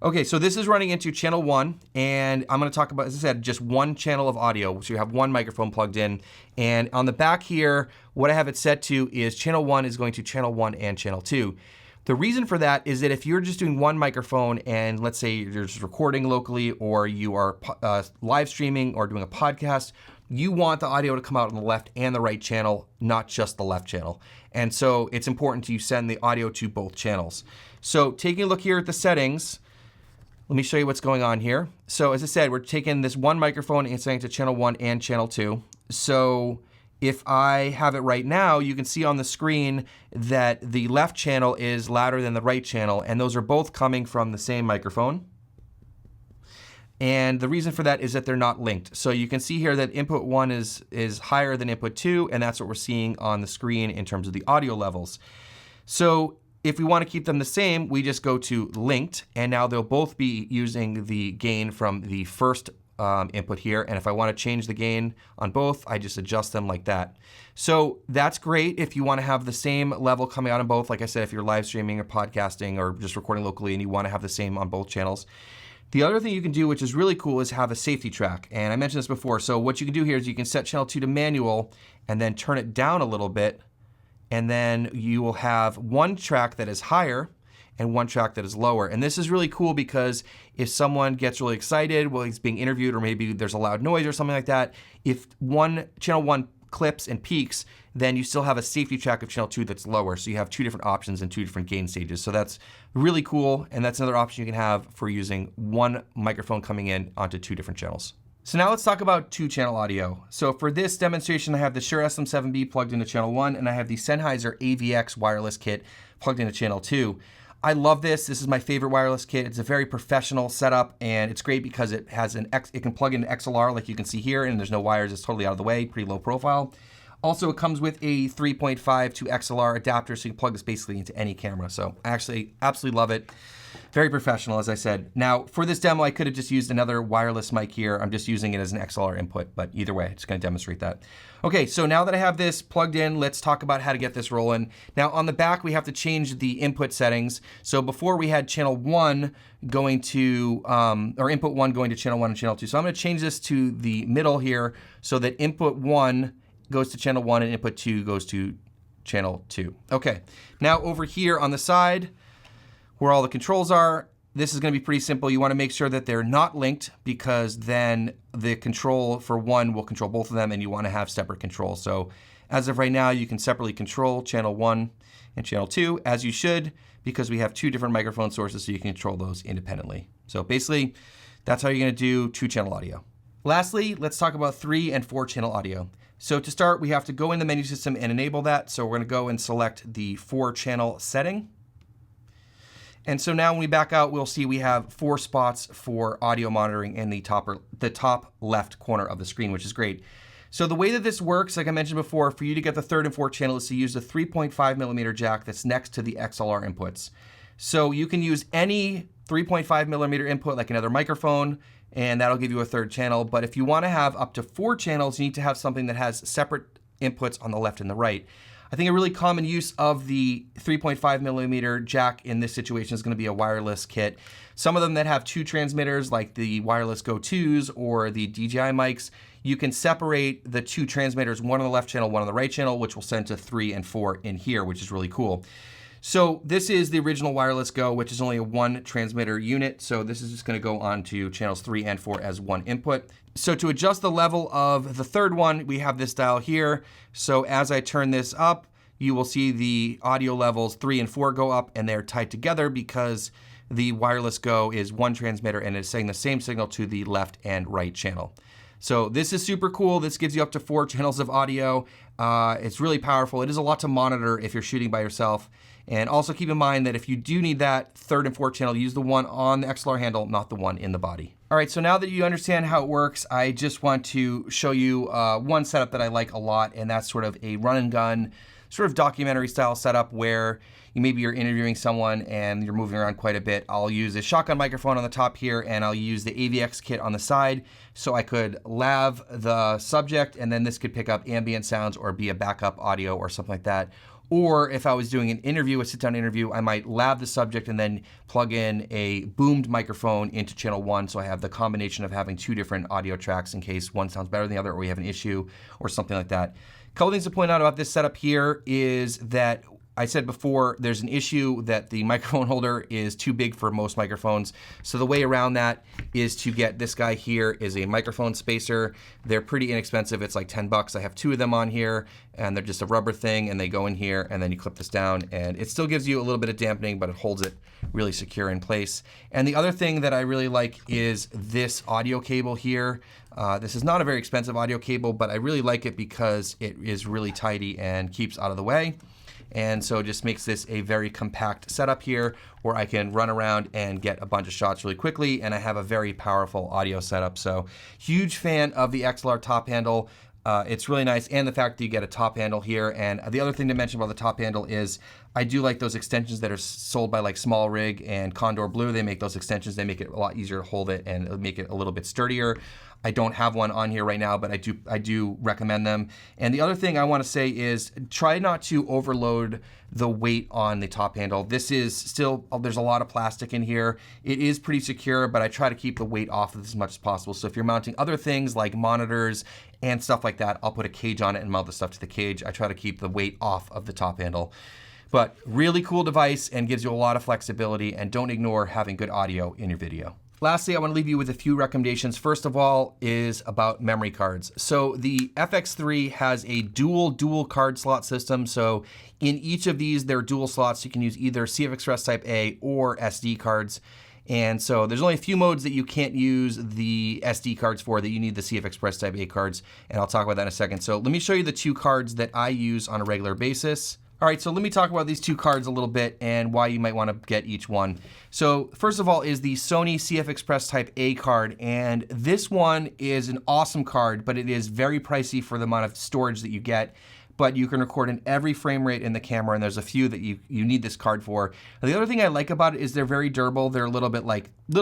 Okay, so this is running into channel 1, and I'm going to talk about, as I said, just one channel of audio. So you have one microphone plugged in, and on the back here, what I have it set to is channel 1 is going to channel 1 and channel 2. The reason for that is that if you're just doing one microphone and let's say you're just recording locally or you are live streaming or doing a podcast, you want the audio to come out on the left and the right channel, not just the left channel. And so it's important to send the audio to both channels. So taking a look here at the settings, let me show you what's going on here. So as I said, we're taking this one microphone and sending it to channel 1 and channel 2. So if I have it right now, you can see on the screen that the left channel is louder than the right channel, and those are both coming from the same microphone. And the reason for that is that they're not linked. So you can see here that input 1 is higher than input 2, and that's what we're seeing on the screen in terms of the audio levels. So if we want to keep them the same, we just go to linked, and now they'll both be using the gain from the first input here. And if I want to change the gain on both, I just adjust them like that. So that's great if you want to have the same level coming out on both. Like I said, if you're live streaming or podcasting or just recording locally and you want to have the same on both channels. The other thing you can do, which is really cool, is have a safety track. And I mentioned this before. So what you can do here is you can set channel 2 to manual and then turn it down a little bit. And then you will have one track that is higher and one track that is lower. And this is really cool because if someone gets really excited while he's being interviewed, or maybe there's a loud noise or something like that, if channel 1 clips and peaks, then you still have a safety track of channel 2 that's lower. So you have two different options and two different gain stages. So that's really cool, and that's another option you can have for using one microphone coming in onto two different channels. So now let's talk about two-channel audio. So for this demonstration, I have the Shure SM7B plugged into channel 1, and I have the Sennheiser AVX wireless kit plugged into channel 2. I love this. This is my favorite wireless kit. It's a very professional setup, and it's great because it has it can plug into XLR like you can see here, and there's no wires. It's totally out of the way, pretty low profile. Also, it comes with a 3.5 to XLR adapter, so you can plug this basically into any camera. So I actually absolutely love it. Very professional, as I said. Now, for this demo, I could have just used another wireless mic here. I'm just using it as an XLR input, but either way, I'm just going to demonstrate that. Okay, so now that I have this plugged in, let's talk about how to get this rolling. Now, on the back, we have to change the input settings. So before we had channel 1 going to, or input 1 going to channel 1 and channel 2. So I'm going to change this to the middle here so that input 1 goes to channel 1 and input 2 goes to channel 2. Okay, now over here on the side, where all the controls are, this is going to be pretty simple. You want to make sure that they're not linked because then the control for one will control both of them, and you want to have separate controls. So as of right now, you can separately control channel 1 and channel 2, as you should, because we have two different microphone sources, so you can control those independently. So basically, that's how you're going to do two-channel audio. Lastly, let's talk about 3 and 4-channel audio. So to start, we have to go in the menu system and enable that. So we're going to go and select the 4-channel setting. And so now when we back out, we'll see we have 4 spots for audio monitoring in the top left corner of the screen, which is great. So the way that this works, like I mentioned before, for you to get the 3rd and 4th channel is to use the 3.5mm jack that's next to the XLR inputs. So you can use any 3.5mm input like another microphone, and that'll give you a 3rd channel. But if you want to have up to 4 channels, you need to have something that has separate inputs on the left and the right. I think a really common use of the 3.5mm jack in this situation is going to be a wireless kit. Some of them that have 2 transmitters, like the wireless Go 2s or the DJI mics, you can separate the 2 transmitters, one on the left channel, one on the right channel, which will send to 3 and 4 in here, which is really cool. So this is the original wireless Go, which is only a 1 transmitter unit. So this is just going to go on to channels 3 and 4 as one input. So to adjust the level of the 3rd one, we have this dial here. So as I turn this up, you will see the audio levels 3 and 4 go up, and they're tied together because the wireless Go is 1 transmitter and is sending the same signal to the left and right channel. So this is super cool. This gives you up to 4 channels of audio. It's really powerful. It is a lot to monitor if you're shooting by yourself. And also keep in mind that if you do need that 3rd and 4th channel, use the one on the XLR handle, not the one in the body. All right, so now that you understand how it works, I just want to show you one setup that I like a lot, and that's sort of a run and gun, sort of documentary style setup where maybe you're interviewing someone and you're moving around quite a bit. I'll use a shotgun microphone on the top here, and I'll use the AVX kit on the side so I could lav the subject, and then this could pick up ambient sounds or be a backup audio or something like that. Or if I was doing an interview, a sit-down interview, I might lav the subject and then plug in a boomed microphone into channel 1, so I have the combination of having 2 different audio tracks in case one sounds better than the other or we have an issue or something like that. A couple things to point out about this setup here is that I said before, there's an issue that the microphone holder is too big for most microphones. So the way around that is to get this guy here is a microphone spacer. They're pretty inexpensive. It's like 10 bucks. I have 2 of them on here, and they're just a rubber thing, and they go in here, and then you clip this down, and it still gives you a little bit of dampening, but it holds it really secure in place. And the other thing that I really like is this audio cable here. This is not a very expensive audio cable, but I really like it because it is really tidy and keeps out of the way. And so it just makes this a very compact setup here where I can run around and get a bunch of shots really quickly, and I have a very powerful audio setup. So huge fan of the XLR top handle. It's really nice, and the fact that you get a top handle here. And the other thing to mention about the top handle is I do like those extensions that are sold by like Small Rig and Condor Blue. They make those extensions. They make it a lot easier to hold it and make it a little bit sturdier. I don't have one on here right now, but I do recommend them. And the other thing I want to say is try not to overload the weight on the top handle. This is still, there's a lot of plastic in here. It is pretty secure, but I try to keep the weight off of this as much as possible. So if you're mounting other things like monitors and stuff like that, I'll put a cage on it and mount the stuff to the cage. I try to keep the weight off of the top handle. But really cool device and gives you a lot of flexibility, and don't ignore having good audio in your video. Lastly, I want to leave you with a few recommendations. First of all is about memory cards. So the FX3 has a dual card slot system. So in each of these, there are dual slots. You can use either CF Express Type A or SD cards. And so there's only a few modes that you can't use the SD cards for, that you need the CF Express Type A cards. And I'll talk about that in a second. So let me show you the 2 cards that I use on a regular basis. All right, so let me talk about these 2 cards a little bit and why you might want to get each one. So first of all is the Sony CF Express Type A card, and this one is an awesome card, but it is very pricey for the amount of storage that you get. But you can record in every frame rate in the camera, and there's a few that you need this card for. And the other thing I like about it is they're very durable. They're a little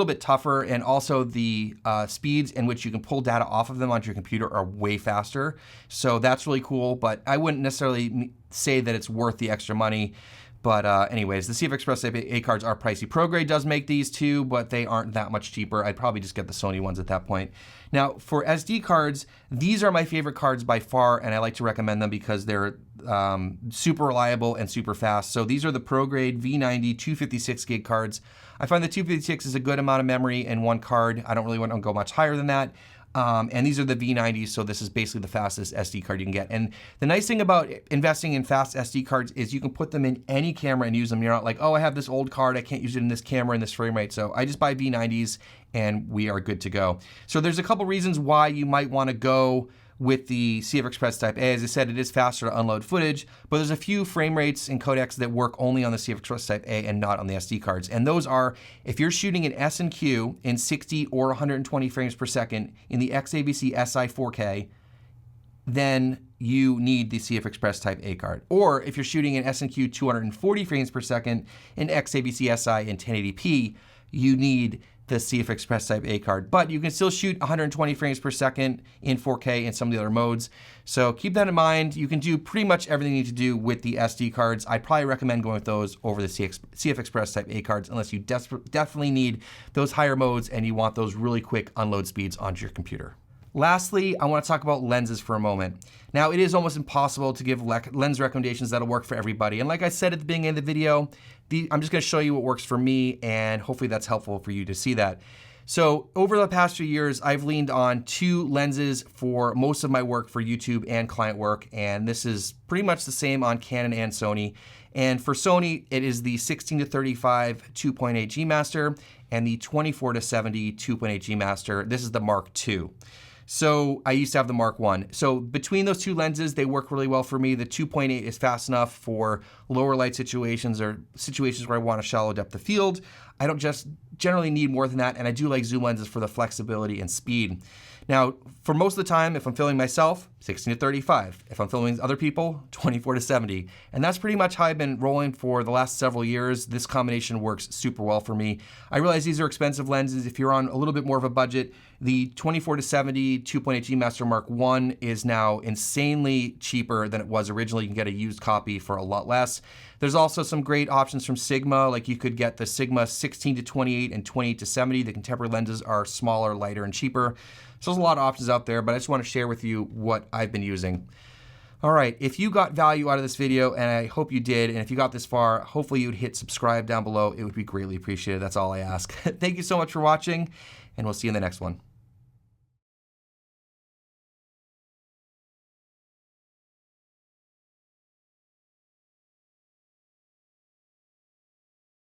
bit tougher, and also the speeds in which you can pull data off of them onto your computer are way faster. So that's really cool, but I wouldn't necessarily say that it's worth the extra money. But anyways, the CF Express A cards are pricey. ProGrade does make these too, but they aren't that much cheaper. I'd probably just get the Sony ones at that point. Now, for SD cards, these are my favorite cards by far, and I like to recommend them because they're super reliable and super fast. So these are the ProGrade V90 256 gig cards. I find the 256 is a good amount of memory in one card. I don't really want to go much higher than that. And these are the V90s, so this is basically the fastest SD card you can get. And the nice thing about investing in fast SD cards is you can put them in any camera and use them. You're not like, oh, I have this old card, I can't use it in this camera in this frame rate. So I just buy V90s and we are good to go. So there's a couple reasons why you might want to go with the CF Express Type A. As I said, it is faster to unload footage, but there's a few frame rates and codecs that work only on the CF Express Type A and not on the SD cards. And those are, if you're shooting in S&Q in 60 or 120 frames per second in the XAVC SI 4K, then you need the CF Express Type A card. Or if you're shooting in S&Q 240 frames per second in XAVC SI in 1080p, you need the CF Express Type A card. But you can still shoot 120 frames per second in 4K in some of the other modes. So keep that in mind. You can do pretty much everything you need to do with the SD cards. I'd probably recommend going with those over the CF Express Type A cards unless you definitely need those higher modes and you want those really quick unload speeds onto your computer. Lastly, I want to talk about lenses for a moment. Now, it is almost impossible to give lens recommendations that'll work for everybody. And like I said at the beginning of the video, I'm just going to show you what works for me, and hopefully that's helpful for you to see that. So over the past few years, I've leaned on 2 lenses for most of my work for YouTube and client work, and this is pretty much the same on Canon and Sony. And for Sony, it is the 16-35 2.8 G Master and the 24-70 2.8 G Master. This is the Mark II. So I used to have the Mark I. So between those 2 lenses, they work really well for me. The 2.8 is fast enough for lower light situations or situations where I want a shallow depth of field. I don't just generally need more than that, and I do like zoom lenses for the flexibility and speed. Now, for most of the time, if I'm filming myself, 16 to 35. If I'm filming with other people, 24 to 70. And that's pretty much how I've been rolling for the last several years. This combination works super well for me. I realize these are expensive lenses. If you're on a little bit more of a budget, the 24 to 70 2.8G Master Mark I is now insanely cheaper than it was originally. You can get a used copy for a lot less. There's also some great options from Sigma, like you could get the Sigma 16 to 28 and 28 to 70. The contemporary lenses are smaller, lighter, and cheaper. So there's a lot of options out there, but I just want to share with you what I've been using. All right, if you got value out of this video, and I hope you did, and if you got this far, hopefully you'd hit subscribe down below. It would be greatly appreciated. That's all I ask. Thank you so much for watching, and we'll see you in the next one.